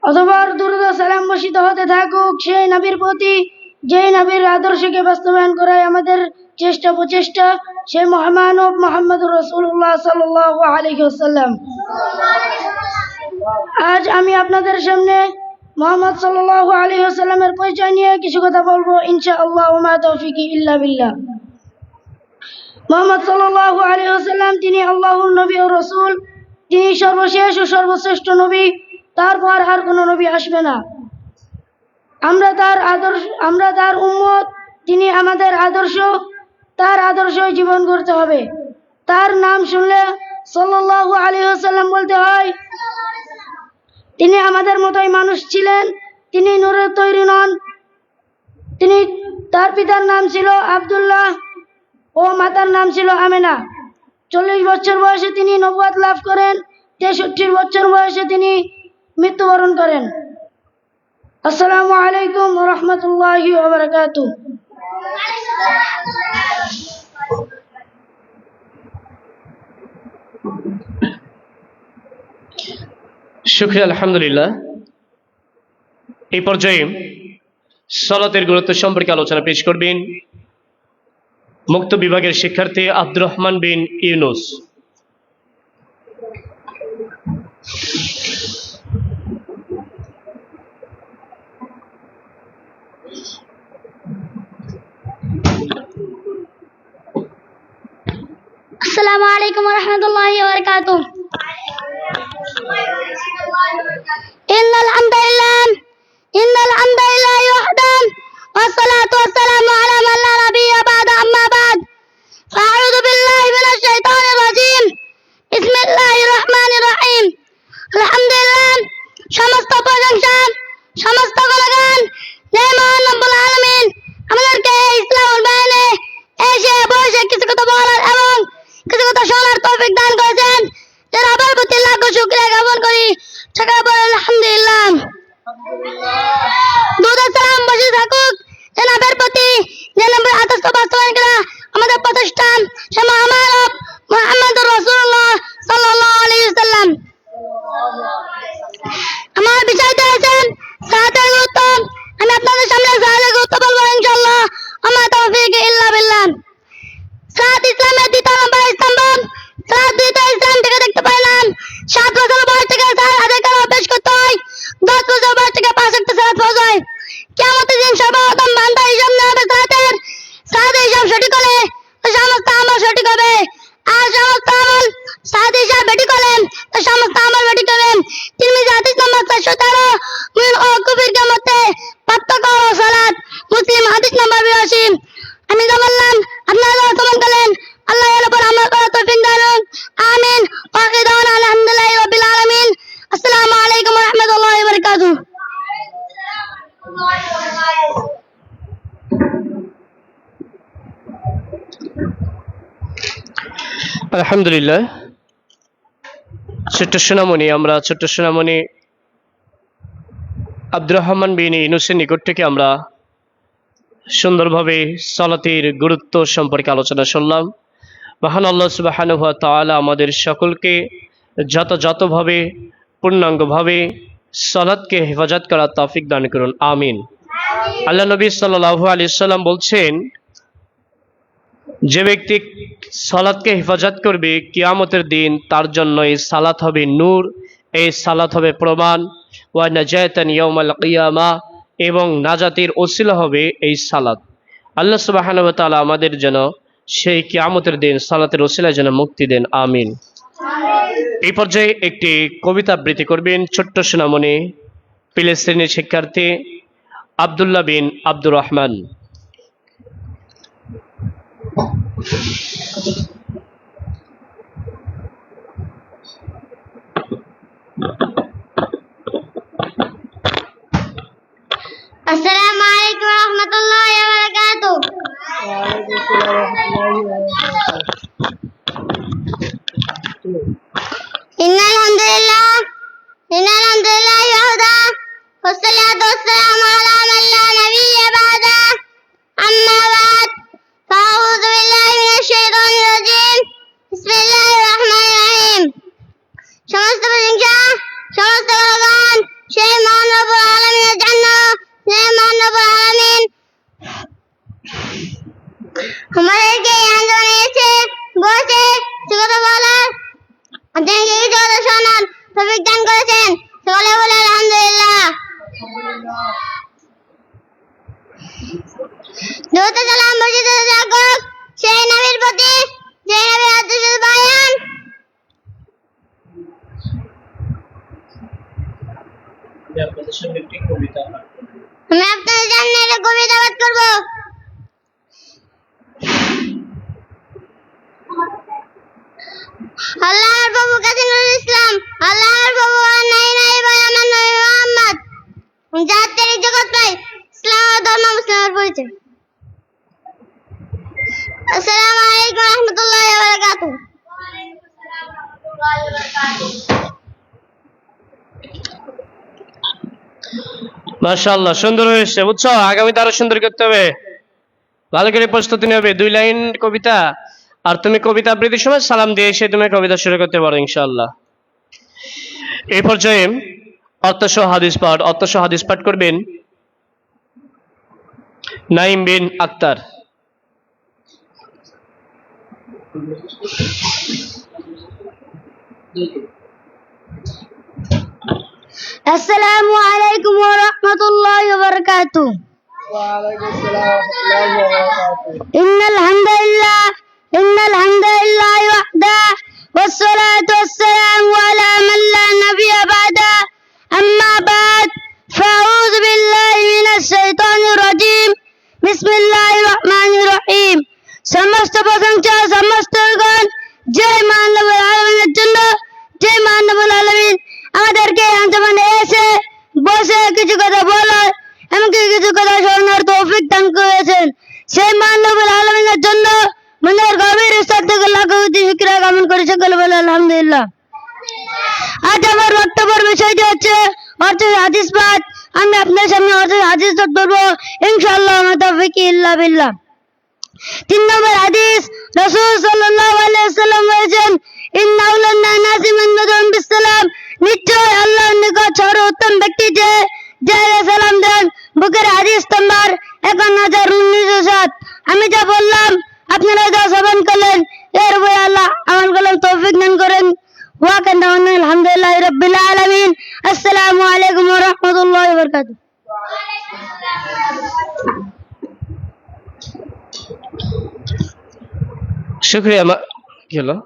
অতঃপর দুরূদ ও সালাম বর্ষিত হতে থাকুক সেই নবীর প্রতি যেই নবীর আদর্শকে বাস্তবায়ন করায় আমাদের চেষ্টা প্রচেষ্টা সেই মহামানব মুহাম্মদুর রাসূলুল্লাহ সাল্লাল্লাহু আলাইহি ওয়াসাল্লাম। আজ আমি আপনাদের সামনে মুহাম্মদ সাল্লাল্লাহু আলাইহি ওয়াসাল্লামের পরিচয় নিয়ে কিছু কথা বলবো ইনশাআল্লাহ ওয়া মা তাওফীকি ইল্লা বিল্লাহ। মুহাম্মদ সাল্লাল্লাহু আলাইহি ওয়াসাল্লাম তিনি আল্লাহর নবী ও রাসূল, তিনি সর্বশেষ ও সর্বশ্রেষ্ঠ নবী, তারপর আর কোনো নবী আসবে না। আমরা তার উম্মত, তিনি আমাদের আদর্শ, তার আদর্শ জীবন করতে হবে। তার নাম শুনলে সাল্লাল্লাহু আলাইহি ওয়াসাল্লাম বলতে হয়। তিনি আমাদের মতোই মানুষ ছিলেন, তিনি নূরের তৈরি নন। তার পিতার নাম ছিল আব্দুল্লাহ ও মাতার নাম ছিল আমেনা। 40 বছর বয়সে তিনি নবুয়ত লাভ করেন, 63 বছর বয়সে তিনি মৃত্যুবরণ করেন। আসসালামু আলাইকুম ওয়া রাহমাতুল্লাহি ওয়া বারাকাতুহু। শুকরিয়া, আলহামদুলিল্লাহ। এই পর্যায়ে সালাতের গুরুত্ব সম্পর্কে আলোচনা পেশ করবেন মুক্ত বিভাগের শিক্ষার্থী আব্দুর রহমান বিন ইউনুস। আসসালামু আলাইকুম ওয়া রাহমাতুল্লাহি ওয়া বারাকাতুহু। ইন্নাল হামদালিল্লাহি ওয়াহদাহু والصلاة والسلام على من لا نبي بعد أما بعد فأعوذ بالله من الشيطان الرجيم بسم الله الرحمن الرحيم الحمد لله সমস্ত প্রশংসা সমস্ত গুণগান যে মহান রব্বুল আলামিন আমাদেরকে ইসলামুল বায়ানে এসে বসে কিছু কথা বলার এবং কিছু কথা শোনার তৌফিক দান করেছেন। এর আবার প্রতি লাখো শুকরিয়া জ্ঞাপন করি। সকলে বলেন আলহামদুলিল্লাহ। দুরূদ ও সালাম বর্ষিত থাকুক জনাবের প্রতি, যে নবীর আদর্শ বাস্তবায়ন করা আমাদের প্রতিষ্ঠান সে মহামানব মুহাম্মদুর রাসূলুল্লাহ সাল্লাল্লাহু আলাইহি ওয়াসাল্লাম। আমার বিষয় দিয়েছেন সালাতের গুরুত্ব। আমি আপনাদের সামনে সালাতের গুরুত্ব বলবো ইনশাআল্লাহ। আমার তাওফীক ইল্লা বিল্লাহ। সালাত ইসলামের দ্বিতীয় নম্বর স্তম্ভ। সালাত দ্বিতীয় ইসলাম থেকে দেখতে পাইলাম 7 বছর বয়স থেকে সালাত আদায় করা অভ্যাস করতে হয়, 10 বছর বয়স থেকে 5 ওয়াক্ত সালাত ফরজ হয়। কিয়ামতের দিন সর্বপ্রথম বান্দা হিসাব নেওয়া হবে সালাতের। সালাতের হিসাব সঠিক হলে সমস্ত আমল সঠিক হবে, আর সমস্ত আমল সালাতের হিসাব বেঠিক হলে সমস্ত আমল বেঠিক হবে। তিরমিজি হাদিস নম্বর 413 মুমিন ও কাফিরকে মধ্যে পার্থক্য ও সালাত। মুসলিম হাদিস নম্বর 82। আমি যা বললাম আপনারা সমন করেন, আল্লাহ এর উপর আমল করার তৌফিক দান করুন। আমিন। ওয়া আখিরু দাওয়ানা আলহামদুলিল্লাহি রাব্বিল আলামিন। আসসালামু আলাইকুম ওয়া রাহমাতুল্লাহি ওয়া বারাকাতুহু। আলহামদুলিল্লাহ। ছোট্ট সোনামণি আব্দুর রহমান বিন ইউনুসের নিকট থেকে আমরা সুন্দরভাবে সালাতের গুরুত্ব সম্পর্কে আলোচনা শুনলাম। মহান আল্লাহ সুবহানাহু ওয়া তাআলা আমাদের সকলকে যথাযথভাবে পূর্ণাঙ্গভাবে সালাতকে হেফাজত করার তৌফিক দান করুন। আমিন। আল্লাহ নবী সাল্লাল্লাহু আলাইহি সাল্লাম বলছেন, যে ব্যক্তি সালাতকে হেফাজত করবে কিয়ামতের দিন তার জন্য এই সালাত হবে নূর, এই সালাত হবে প্রমাণ, ওয়া নাজাতান ইয়াউমাল কিয়ামা, এবং নাজাতের ওসিলা হবে এই সালাত। আল্লাহ সুবহানাহু ওয়া তাআলা আমাদের যেন সেই কিয়ামতের দিন সালাতের ওসিলায় যেন মুক্তি দেন। আমিন। এই পর্যায়ে একটি কবিতা আবৃত্তি করবেন ছোট্ট সোনামণি ফিলিস্তিনি শিক্ষার্থী আব্দুল্লাহ বিন আব্দুর রহমান। السلام عليكم ورحمة الله وبركاته. إن الحمد لله وحده والصلاة والسلام على من لا نبي بعده أما بعد فأعوذ بالله من الشيطان الرجيم بسم الله الرحمن الرحيم সমস্ত প্রশংসা সমস্ত ভগবান সেই মহান রব্বুল আলামিনের জন্য সেই মহান রব্বুল আলামিন আমাদেরকে এই আন্দোলনে এসে বসে কথা বলার তিনি কিছু কথা শোনার তৌফিক দান করেছেন। সকলে বলে আলহামদুলিল্লাহ। দরুদ সালাম বর্ষিত থাকুক সেই নবীর প্রতি যে নবীর আদর্শ বায়ান আমি আপনাদের জন্য একটা কবিতা পাঠ করব। আল্লাহর প্রভু কাসিমুল ইসলাম, আল্লাহর প্রভু আর নাই নাই ভাই আমার নবী মুহাম্মদ জাতির জগৎ পাই ইসলাম ধর্ম মুসলিমের পরিচয়। আসসালামু আলাইকুম ওয়া রাহমাতুল্লাহি ওয়া বারাকাতুহু। মাশাআল্লাহ, সুন্দর হয়েছে, বুঝছো? আগামীতে আরো সুন্দর করতে হবে, ভালো করে প্রস্তুতি নেবে। 2 লাইন কবিতা, আর তুমি কবিতা আবৃত্তির সময় সালাম দিয়ে এসে তুমি কবিতা শুরু করতে পারো ইনশাআল্লাহ। এই পর্যায়ে অর্থসহ হাদিস পাঠ করবেন নাইম বিন আক্তার। السلام عليكم ورحمة الله وبركاته. وعليكم السلام ورحمة الله وبركاته. إن الحمد لله وحده والصلاة والسلام على من لا نبي بعده أما بعد فأعوذ بالله من الشيطان الرجيم بسم الله الرحمن الرحيم সমস্ত প্রশংসা সমস্ত গুণ যে মহান রব্বুল আলামিনের জন্য, যে মহান রব্বুল আলামিন আমাদেরকে আঞ্জমানে এসে বসে কিছু কথা বলার এমনকি কিছু কথা শোনার তৌফিক দান করেছেন। সেই মহান রব্বুল আলামিনের জন্য মনের গভীর স্তর থেকে লাখো কোটি শুকরিয়া জ্ঞাপন করে সকলে বলে আলহামদুলিল্লাহ। আজ আমার বক্তব্যের বিষয়টি হচ্ছে অর্থ হাদিস পাঠ। আমি আপনার সামনে অর্থ হাদিস পাঠ করবো ইনশাআল্লাহ, আমার তৌফিক ইল্লা বিল্লাহ। 3 নম্বর হাদিস, রাসূল সাল্লাল্লাহু আলাইহি ওয়াসাল্লাম বলেছেন, ইন্না আউলান নাসি মান বাদা'u বিসসালাম, নিশ্চয় আল্লাহর নিকট সর্বোত্তম ব্যক্তি যে সালাম দেন। বুখারী হাদিস নাম্বার 1907। আমি যা বললাম আপনারা যা শ্রবণ করলেন এর উপরে আল্লাহ আমল করার তৌফিক দান করেন। ওয়া কানা আলহামদুলিল্লাহি রাব্বিল আলামিন। আসসালামু আলাইকুম ওয়া রাহমাতুল্লাহি ওয়া বারাকাতুহু। শুকরিয়া। কি হলো?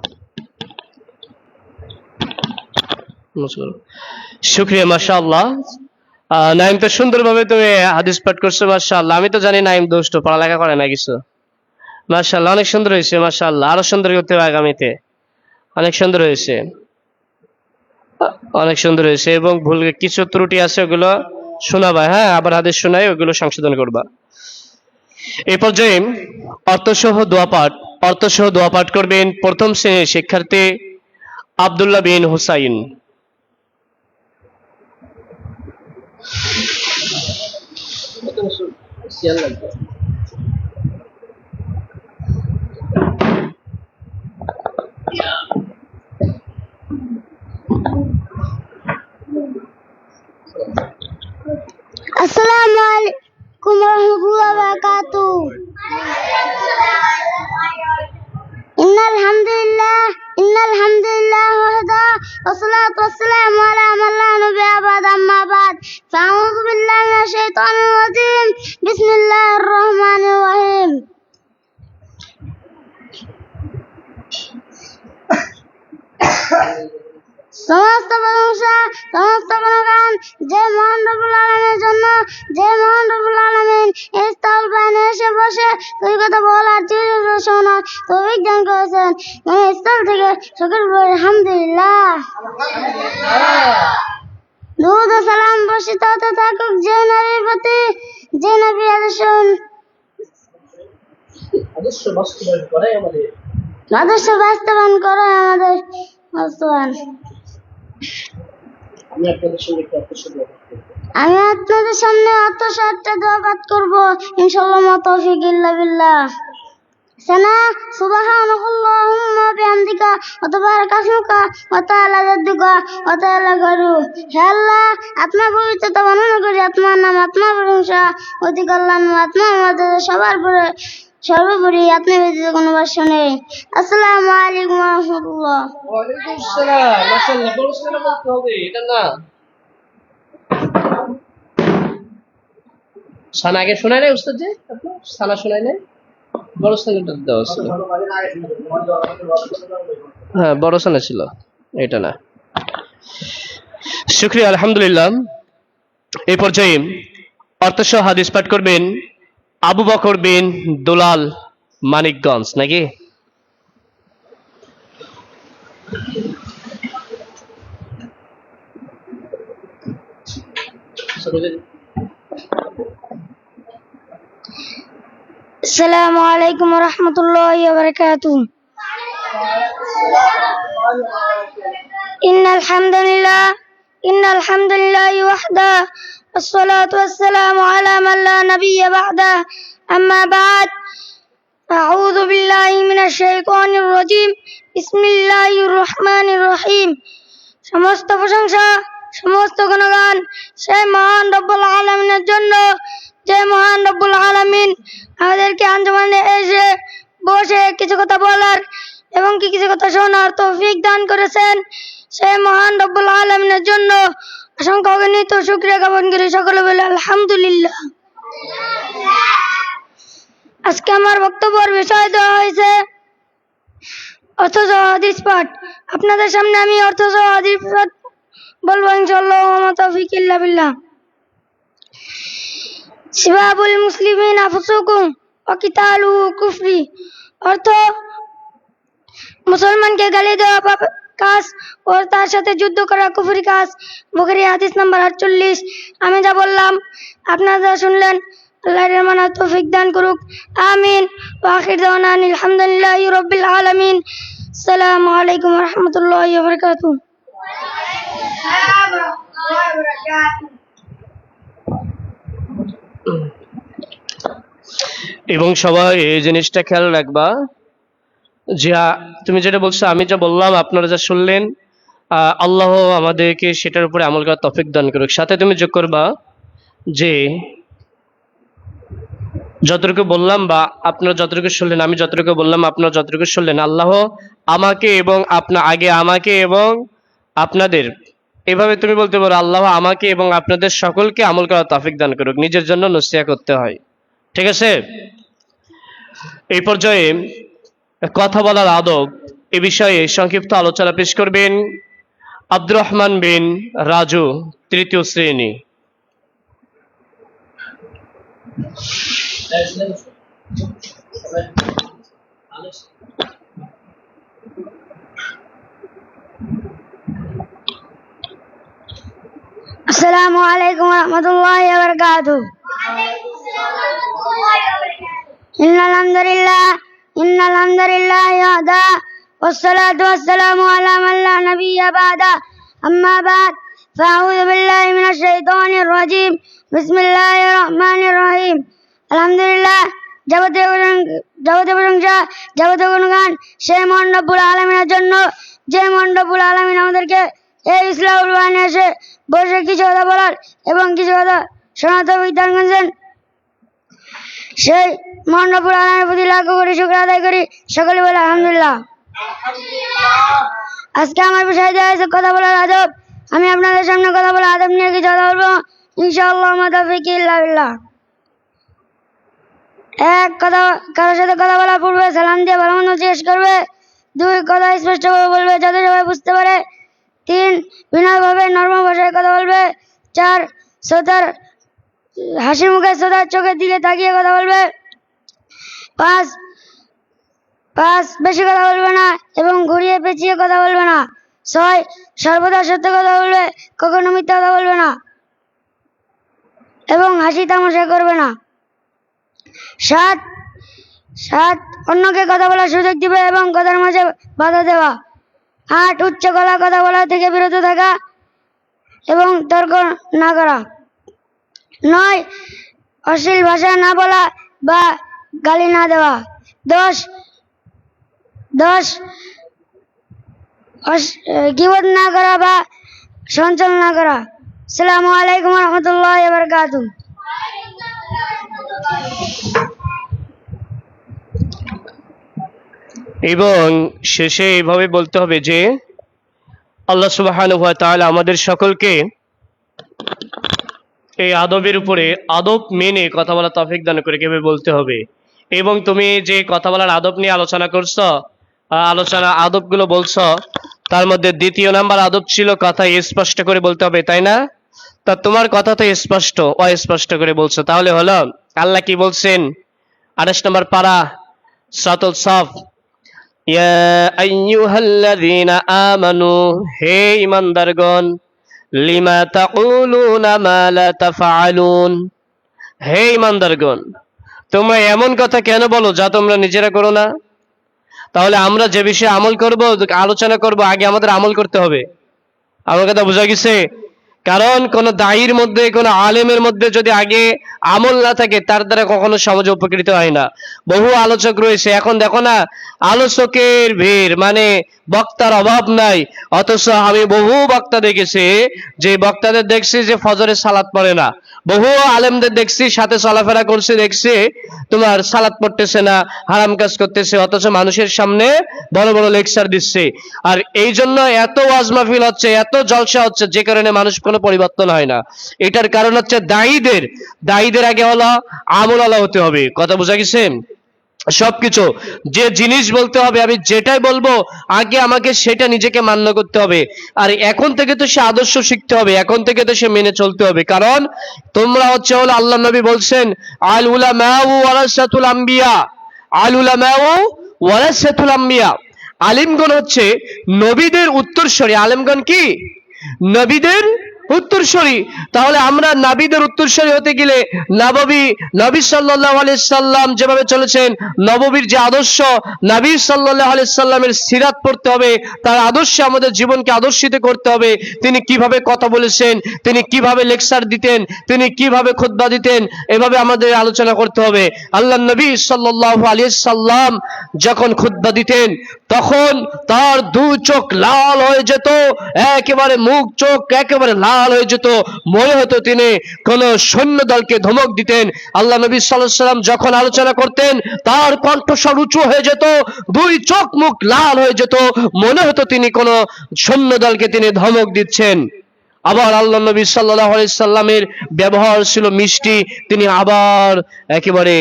শুকরিয়া, মাশাআল্লাহ। নাইম তো সুন্দরভাবে তুমি হাদিস পাঠ করছো, মাশাআল্লাহ। আমি তো জানি নাইম দুষ্ট, পড়ালেখা করে না কিছু। মাশাআল্লাহ, অনেক সুন্দর হয়েছে, মাশাআল্লাহ। আরো সুন্দর করতে হবে আগামীতে। অনেক সুন্দর হয়েছে, অনেক সুন্দর হয়েছে। এবং ভুল কিছু ত্রুটি আছে ওগুলো শোনাবা, হ্যাঁ, আবার হাদিস শোনাই ওগুলো সংশোধন করবা। এই পর্যায়ে অর্থসহ দোয়া পাঠ করবেন প্রথম শ্রেণীর শিক্ষার্থী আব্দুল্লাহ বিন হুসাইন। আসসালামু আলাইকুম ওয়া রাহমাতুল্লাহি ওয়া বারাকাতুহু। ইন্নাল হামদুলিল্লাহ ওয়াহদা والصلاة والسلام على من لا نبي بعد أما بعد فأعوذ بالله من الشيطان الرجيم بسم الله الرحمن الرحيم সমস্ত প্রশংসা, সমস্ত গুণগান যে মহান রব্বুল আলামিনের জন্য, যে মহান রব্বুল আলামিন ইস্তাউল বাইনে এসে বসে দুই কথা বলার চির শোনার তৌফিক দান করেছেন। আমি স্থল থেকে শুকর করি আলহামদুলিল্লাহ। দুরূদ ও সালাম বর্ষিত হতে থাকুক যে নবীর প্রতি, যে নবী আদর্শ বাস্তবায়ন করে আমাদের বাস্তবায়ন। আমি আপনাদের সামনে আত্মসাতটা দোয়া পাঠ করবো ইনশাআল্লাহ, মা তৌফিক ইল্লা বিল্লাহ। সানা সুবহানাল্লাহুম্মা বিহামদিকা ওয়া তাবারাকা ইসমুকা ওয়া তাআলা জাদ্দুকা ওয়া তাআলা গায়রু। হে আল্লাহ, আপনার পবিত্রতা বর্ণনা করি, আপনার নাম, আপনার প্রশংসা অতি কল্যাণ, আপনার আমাদের সবার পরে সর্বোপরি আপনি ব্যতীত কোনো বাস্য নেই। আসসালামু আলাইকুম ওয়া রাহমাতুল্লাহ। ওয়ালাইকুম আসসালাম। মাশাআল্লাহ, বড় সানা বলতে হবে, এটা না সানা আগে শোনায় নাই উস্তাদ? যে আপনার সানা শোনায় নাই? বড় সানাটা দেওয়া ছিল। হ্যাঁ, বড় সানা ছিল, এটা না। শুকরিয়া, আলহামদুলিল্লাহ। এই পর্যায়ে অর্থসহ হাদিস পাঠ করবেন আবু বকর বিন দুলাল, মানিকগঞ্জ, নাকি? আসসালামু আলাইকুম ওয়া রাহমাতুল্লাহি ওয়া বারাকাতুহু। ইন্নাল হামদুলিল্লাহি ওয়াহদা والصلاة والسلام على من لا نبي بعده أما بعد أعوذ بالله من الشيطان الرجيم بسم الله الرحمن الرحيم। সমস্ত প্রশংসা, সমস্ত গুণগান সেই মহান রব্বুল আলামিনের জন্য, যে মহান রব্বুল আলামিন আমাদেরকে আঞ্জুমানে এসে বসে কিছু কথা বলার এবং কিছু কথা শোনার তৌফিক দান করেছেন। সেই মহান রব্বুল আলামিনের জন্য অসংখ্য অগণিত শুকরিয়া জ্ঞাপন করি। সকলে বলে আলহামদুলিল্লাহ। আজকে আমার বক্তব্যের বিষয় দেওয়া হয়েছে অর্থসহ হাদিস পাঠ। আপনাদের সামনে আমি অর্থসহ হাদিস পাঠ বলবো ইনশাআল্লাহ, ওয়া মা তৌফিক ইল্লা বিল্লাহ। সিবাবুল মুসলিমিনা ফুসুকুম ওয়া কিতালুহু কুফরি। অর্থ, মুসলমানকে গালি দেওয়া পাপ কাজ ও তার সাথে যুদ্ধ করা কুফরি কাজ। বুখারী হাদিস নাম্বার 48। আমি যা বললাম আপনারা যা শুনলেন, আল্লাহ এর মানার তৌফিক দান করুক, আমিন। ওয়া আখির দাওয়ানা আলহামদুলিল্লাহি রাব্বিল আলামিন। আসসালামু আলাইকুম ওয়া রাহমাতুল্লাহি ওয়া বারাকাতুহু। এবং সবাই এই জিনিসটা খেয়াল রাখবা যে তুমি যেটা বলছো, আমি যা বললাম, আপনারা যা শুনলেন, আল্লাহ আমাদেরকে সেটার উপরে আমল করার তৌফিক দান করুক। সাথে তুমি যোগ করবা যে যতটুকু বললাম বা আপনারা যতটুকু শুনলেন, আমি যতটুকু বললাম, আপনারা যতটুকু শুনলেন, আল্লাহ আমাকে এবং আমাকে এবং আপনাদের, এভাবে তুমি বলতে পারো, আল্লাহ আমাকে এবং আপনাদের সকলকে আমল করার তৌফিক দান করুক। নিজের জন্য নসিহত করতে হয়, ঠিক আছে? এই পর্যায়ে কথা বলার আদব এ বিষয়ে সংক্ষিপ্ত আলোচনা পেশ করবেন আব্দুর রহমান বিন রাজু, তৃতীয় শ্রেণী। আসসালামু আলাইকুম ওয়া রাহমাতুল্লাহি ওয়া বারাকাতুহু। ইন্নাল হামদুলিল্লাহ ওয়াহদা ওয়াসসালাতু ওয়াসসালামু আলা মান লা নাবিয়্যা বা'দা আম্মা বা'দ ফাআউযু বিল্লাহি মিনাশ শাইতানির রাজীম। বিসমিল্লাহির রহমানির রহিম। আলহামদুলিল্লাহ, যাবতীয় প্রশংসা, যাবতীয় গুণগান সেই মহান রব্বুল আলামিনের জন্য, যে মহান রব্বুল আলামিন আমাদেরকে এই ইসলাহুল বায়ানে এসে বসে কিছু কথা বলার এবং কিছু কথা শোনার তৌফিক দান করেছেন। সেই মহান রব্বুল আলামিনের প্রতি লাখ কোটি শুকর আদায় করি। সকলে বলে আলহামদুলিল্লাহ। আজকে আমার বিষয় দেওয়া হয়েছে কথা বলার আদব। আমি আপনাদের সামনে কথা বলার আদব নিয়ে কিছু কথা বলবো ইনশাআল্লাহ, মা তৌফিক ইল্লা বিল্লাহ। এক কথা, কারোর সাথে কথা বলার পূর্বে সালাম দিয়ে ভালো মন্দ জিজ্ঞেস করবে। 2 কথা স্পষ্টভাবে বলবে যাতে সবাই বুঝতে পারে। 3 বিনয়ভাবে নরম ভাষায় কথা বলবে। 4 শ্রোতার হাসি মুখে শ্রোতার চোখের দিকে তাকিয়ে কথা বলবে। 5 বেশি কথা বলবে না এবং ঘুরিয়ে পেঁচিয়ে কথা বলবে না। 6 সর্বদা সত্য কথা বলবে, কখনো মিথ্যা কথা বলবে না এবং হাসি তামাশা করবে না। 7 অন্যকে কথা বলার সুযোগ দিবে এবং কথার মাঝে বাধা দেওয়া। 8 উচ্চ গলা কথা বলা থেকে বিরত থাকা এবং তর্ক না করা। 9 অশ্লীল ভাষা না বলা বা গালি না দেওয়া। 10 গীবত না করা বা সঞ্চালন না করা। আসসালামু আলাইকুম ওয়া রাহমাতুল্লাহি ওয়া বারাকাতুহু। এবং শেষে এইভাবে বলতে হবে যে আল্লাহ সুবহানাহু ওয়া তাআলা আমাদের সকলকে এই আদবের উপরে আদব মেনে কথা বলা তৌফিক দান করে কিভাবে বলতে হবে। এবং তুমি যে কথা বলার আদব নিয়ে আলোচনা করছো, আদবগুলো বলছো, তার মধ্যে দ্বিতীয় নাম্বার আদব ছিল কথা স্পষ্ট করে বলতে হবে, তাই না? তা তোমার কথা তো স্পষ্ট, অস্পষ্ট করে বলছো, তাহলে হলো? আল্লাহ কি বলছেন 28 নম্বর পারা সূরাতুল সাফ, ইয়া আইয়ুহাল্লাযীনা আমানু, হে ঈমানদারগণ, লিমা তাকুলুনা মা লা তাফআলুন, হে ঈমানদারগণ তোমরা এমন কথা কেন বলো যা তোমরা নিজেরা করো না? তাহলে আমরা যে বিষয়ে আমল করব, আলোচনা করব, আগে আমাদের আমল করতে হবে। আমার কথা বোঝা গেছে? কারণ কোন দায়ীর মধ্যে, কোন আলেমের মধ্যে যদি আগে আমল না থাকে তার দ্বারা কখনো সমাজে উপকৃত হয় না। বহু আলোচক রয়েছে, এখন দেখো না আলোচকের ভিড়, মানে বক্তার অভাব নাই, অথচ আমি বহু বক্তা দেখেছি যে বক্তাদের দেখছি যে ফজরের সালাত পড়ে না, বহু আলেমদের দেখছি সাথে চলাফেরা করছে, দেখছি তোমার সালাত পড়তেছে না, হারাম কাজ করতেছে, অথচ মানুষের সামনে বড় বড় লেকচার দিচ্ছে। আর এই জন্য এত ওয়াজ মাহফিল হচ্ছে, এত জলসা হচ্ছে, যে কারণে মানুষ কোনো পরিবর্তন হয় না। এটার কারণ হচ্ছে দায়ীদের আগে হলো আমলওয়ালা হতে হবে। কথা বোঝা গেছে? সবকিছু যে জিনিস বলতে হবে, আমি যেটাই বলবো আগে আমাকে সেটা নিজেকে মান্য করতে হবে। আর এখন থেকে তো সে আদর্শ শিখতে হবে, এখন থেকে তো সে মেনে চলতে হবে। কারণ তোমরা হচ্ছে হলো, আল্লাহ নবী বলছেন আল উলামাউ ওয়ারাসাতুল আম্বিয়া, আল উলামাউ ওয়ারাসাতুল আম্বিয়া, আলিমগণ হচ্ছে নবীদের উত্তরসূরি। আলেমগণ কি? নবীদের উত্তরসূরি। তাহলে আমরা নবীদের উত্তরসূরি হতে গেলে নবী সাল্লাল্লাহু আলাইহি সাল্লাম যেভাবে চলেছেন, নববীর যে আদর্শ, নবী সাল্লাল্লাহু আলাইহি সাল্লামের সিরাত পড়তে হবে, তার আদর্শে আমাদের জীবনকে আদর্শিত করতে হবে। তিনি কিভাবে কথা বলেছেন, তিনি কিভাবে লেকচার দিতেন, তিনি কিভাবে খুতবা দিতেন, এভাবে আমাদের আলোচনা করতে হবে। আল্লাহর নবী সাল্লাল্লাহু আলাইহি সাল্লাম যখন খুতবা দিতেন তখন তার দুই চোখ লাল হয়ে যেত, একেবারে মুখ চোখ একেবারে লাল হয়ে যেত, মনে হতো তিনি কোন সৈন্য দলকে ধমক দিতেন। আল্লাহ নবী সাল্লাল্লাহু আলাইহি সাল্লাম যখন আলোচনা করতেন তার কণ্ঠস্বর উঁচু হয়ে যেত, দুই চোখ মুখ লাল হয়ে যেত, মনে হতো তিনি কোন সৈন্য দলকে তিনি ধমক দিচ্ছেন। আবার আল্লাহ নবী সাল্লাল্লাহু আলাইহি সাল্লামের ব্যবহার ছিল মিষ্টি, তিনি আবার একেবারে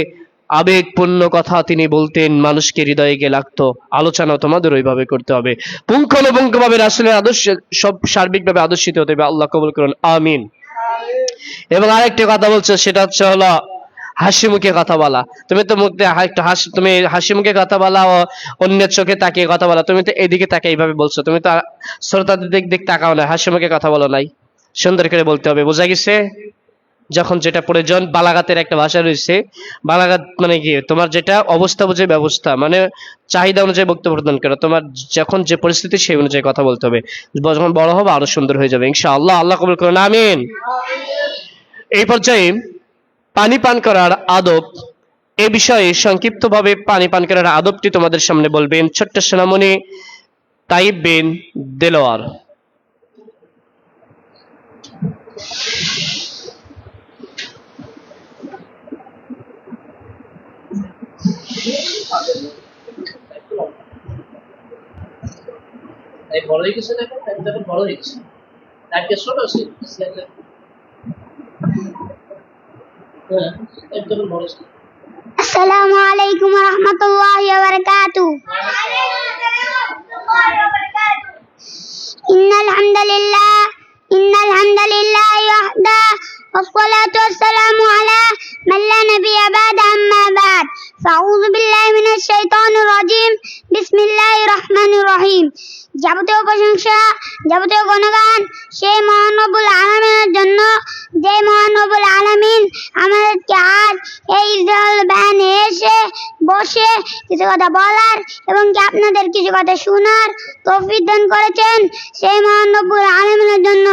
আবেগপূর্ণ কথা তিনি বলতেন, মানুষকে হৃদয়ে গিয়ে লাগতো। আলোচনা তোমাদের ওইভাবে করতে হবে, পুঙ্খানুপুঙ্খভাবে রাসূলের আদর্শে সব সার্বিকভাবে আদর্শিত হতে হবে। আল্লাহ কবুল করুন, আমিন। এবং আরেকটা কথা বলছে, সেটা হচ্ছে হলো হাসি মুখে কথা বলা। তুমি তো মুখ দিয়ে একটু তুমি হাসি মুখে কথা বলা ও অন্যের চোখে তাকিয়ে কথা বলা, তুমি তো এদিকে তাকিয়ে এইভাবে বলছো, তুমি তো শ্রোতাদের দিক তাকাও না, হাসি মুখে কথা বলো নাই। সুন্দর করে বলতে হবে, বোঝা গেছে? যখন যেটা প্রয়োজন, বালাগাতের একটা ভাষা রয়েছে, বালাগাত মানে কি, তোমার যেটা অবস্থা বুঝে ব্যবস্থা, মানে চাহিদা অনুযায়ী বক্তব্য প্রদান করো, তোমার যখন যে পরিস্থিতি সেই অনুযায়ী কথা বলতে হবে। যখন বড় হবে আরো সুন্দর হয়ে যাবে ইনশাআল্লাহ। আল্লাহ কবুল করুন, আমিন। এই পর্যায়ে পানি পান করার আদব, এ বিষয়ে সংক্ষিপ্তভাবে পানি পান করার আদবটি তোমাদের সামনে বলবেন ছোট্ট সোনামণি তাইব বিন দেলোয়ার। বড় হয়ে গেছে, দেখো বড় হয়ে গেছে, একটা ছোট ছিল, একদম বড় ছিল। আসসালামু আলাইকুম ওয়া রাহমাতুল্লাহি ওয়া বারাকাতুহু। إن الحمد لله وحده والصلاة والسلام على من لا نبي بعد أما بعد فأعوذ بالله من الشيطان الرجيم بسم الله الرحمن الرحيم যাবতীয় প্রশংসা যাবতীয় গুণগান সেই মহান রব্বুল আলামিনের জন্য যে মহান রব্বুল আলামিন আমাদেরকে আজ এই ইসরায়েল বায়ানে এসে বসে কিছু কথা বলার এবং কি আপনাদের কিছু কথা শোনার তৌফিক দান করেছেন সেই মহান রব্বুল আলামিনের জন্য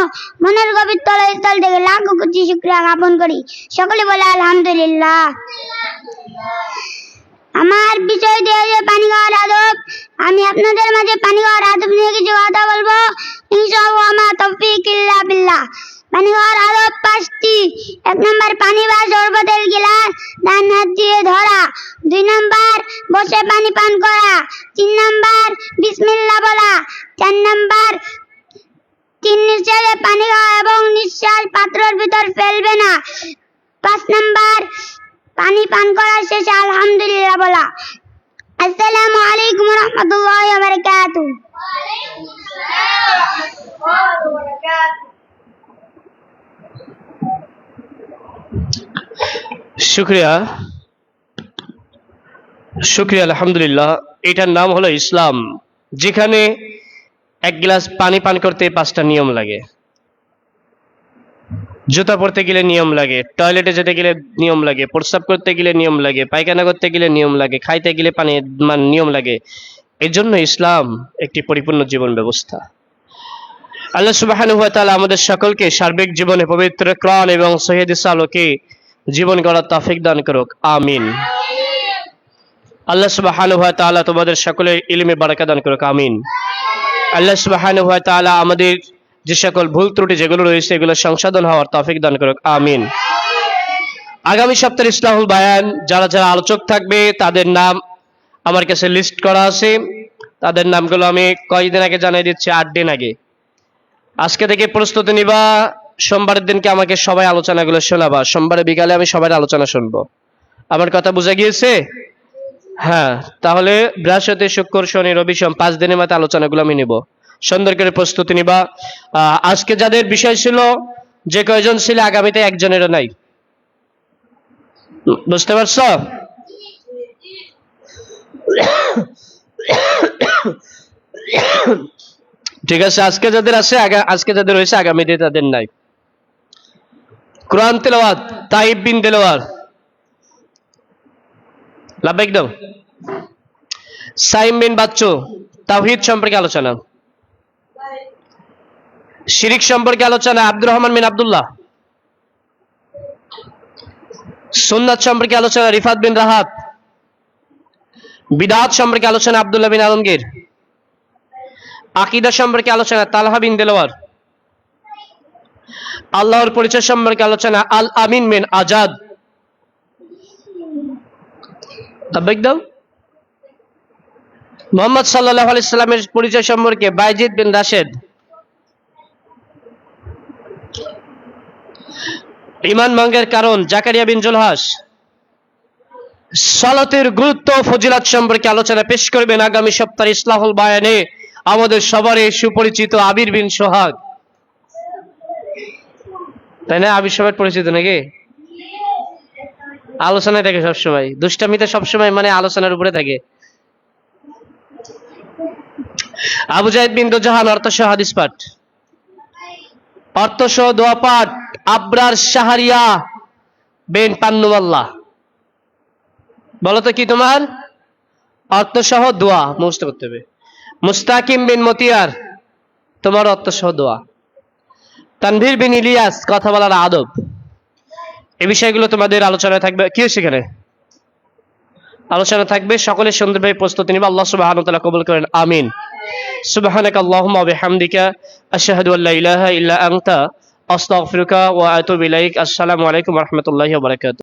মনের গভীর তলস্থল থেকে লাখো কোটি শুকরিয়া জ্ঞাপন করি সকলে বলে আলহামদুলিল্লাহ আমার বিষয় দিয়ে যে পানি খাওয়ার আদব আমি আপনাদের মাঝে পানি খাওয়ার আদব নিয়ে কিছু কথা বলবো ইনশাআল্লাহ মা তৌফিক ইল্লা বিল্লাহ পানি খাওয়ার আদব 5টি 1 নম্বর পানি বা শরবতের গিলাস ডান হাত দিয়ে ধরা 2 নম্বর বসে পানি পান করা 3 নম্বর বিসমিল্লাহ বলা 4 নম্বর 3 নিঃশ্বাসে পানি খাওয়া এবং নিঃশ্বাস পাত্রের ভিতর ফেলবে না 5 নম্বর পানি পান করার শেষে আলহামদুলিল্লাহ বলা আসসালামু আলাইকুম ওয়া রাহমাতুল্লাহি ওয়া বারাকাতুহু শুকরিয়া শুকরিয়া আলহামদুলিল্লাহ। এটার নাম হলো ইসলাম, যেখানে 1 গ্লাস পানি পান করতে 5টা নিয়ম লাগে। জুতা পরতে গেলে নিয়ম লাগে, টয়লেটে যেতে গেলে নিয়ম লাগে, প্রস্রাব করতে গেলে নিয়ম লাগে, পায়খানা করতে গেলে নিয়ম লাগে, খাইতে গেলে পানি নিয়ম লাগে। এই জন্য ইসলাম একটি পরিপূর্ণ জীবন ব্যবস্থা। আল্লাহ সুবহানাহু ওয়া তাআলা আমাদের সকলকে সার্বিক জীবনে পবিত্র কোরআন এবং সহিহ হাদিসের আলোকে জীবন গড়ার তৌফিক দান করুক, আমিন। আল্লাহ সুবহানাহু ওয়া তাআলা তোমাদের সকলের ইলমে বারাকা দান করুক, আমিন। আল্লাহ সুবহানাহু ওয়া তাআলা আমাদের যে সকল ভুল ত্রুটি যেগুলো রয়েছে এগুলো সংশোধন হওয়ার তৌফিক দান করুক, আমিন। আগামী সপ্তাহে ইসলাহুল বায়ান যারা যারা আলোচক থাকবে তাদের নাম আমার কাছে লিস্ট করা আছে। তাদের নামগুলো আমি কয়েকদিন আগে জানিয়ে দিচ্ছি, 8 দিন আগে। আজকে থেকে প্রস্তুতি নিবা, সোমবারের দিনকে আমাকে সবাই আলোচনাগুলো শোনাবা। সোমবারে বিকালে আমি সবার আলোচনা শুনবো। আমার কথা বোঝা গিয়েছে? হ্যাঁ, তাহলে বৃহস্পতি শুক্র শনি রবি সোম 5 দিনের মধ্যে আলোচনাগুলো আমি নিব। সুন্দর করে প্রস্তুতি নিবা। আজকে যাদের বিষয় ছিল যে কয়জন ছিল আগামীতে একজনেরও নাই, বুঝতে পারছো? ঠিক আছে, আজকে যাদের আছে আজকে যাদের হয়েছে আগামীতে তাদের নাই। কোরআন তেলাওয়াত তাইব বিন দেলোয়ার লাব্বাইক দাও। সাইম বিন বাচ্চু তাওহীদ সম্পর্কে আলোচনা, শিরিক সম্পর্কে আলোচনা আব্দুর রহমান বিন আব্দুল্লাহ, সুন্নাত সম্পর্কে আলোচনা রিফাত বিন রাহাত, বিদআত সম্পর্কে আলোচনা আব্দুল্লাহ বিন আলমগীর, আকীদা সম্পর্কে আলোচনা তালহা বিন দেলোয়ার, আল্লাহর পরিচয় সম্পর্কে আলোচনা আল আমিন বিন আজাদ। মুহাম্মদ সাল্লাল্লাহু আলাইহি সাল্লামের পরিচয় সম্পর্কে বাইজিদ বিন রাশেদ, ঈমান ভঙ্গের কারণ জাকারিয়া বিন জুলহাস, সালাতের গুরুত্ব ফজিলত সম্পর্কে আলোচনা পেশ করবেন আগামী সপ্তাহে ইসলাহুল বায়ানে আমাদের সবারই সুপরিচিত আবির বিন সোহাগ। তাই না? আবির সবার পরিচিত নাকি? আলোচনায় থাকে সবসময়, দুষ্টামিতে সবসময় মানে আলোচনার উপরে থাকে। আবু জাহিদ বিন দুজাহান অর্থসহ হাদিস পাঠ, অর্থসহ দোয়া পাঠ আবরার শাহরিয়া বিন পান্নুওয়াল্লাহ। বলো তো কি তোমার? অর্থসহ দোয়া মুখস্থ করতে হবে। মুস্তাকিম বিন মতিয়ার, তোমার অর্থসহ দোয়া। তানভীর বিন ইলিয়াস, কথা বলার আদব। এই বিষয়গুলো তোমাদের আলোচনায় থাকবে। কি সেখানে আলোচনা থাকবে, সকলে সুন্দরভাবে প্রস্তুতি নিবে। আল্লাহ সুবহানাহু ওয়া তাআলা কবুল করেন, আমিন। সুবহানাকা আল্লাহুম্মা ওয়া বিহামদিকা আশহাদু আল্লা ইলাহা ইল্লা আনতা আস্তাগফিরুকা ওয়া আতুবু ইলাইক। আসসালামু আলাইকুম ওয়া রাহমাতুল্লাহি ওয়া বারাকাতুহু।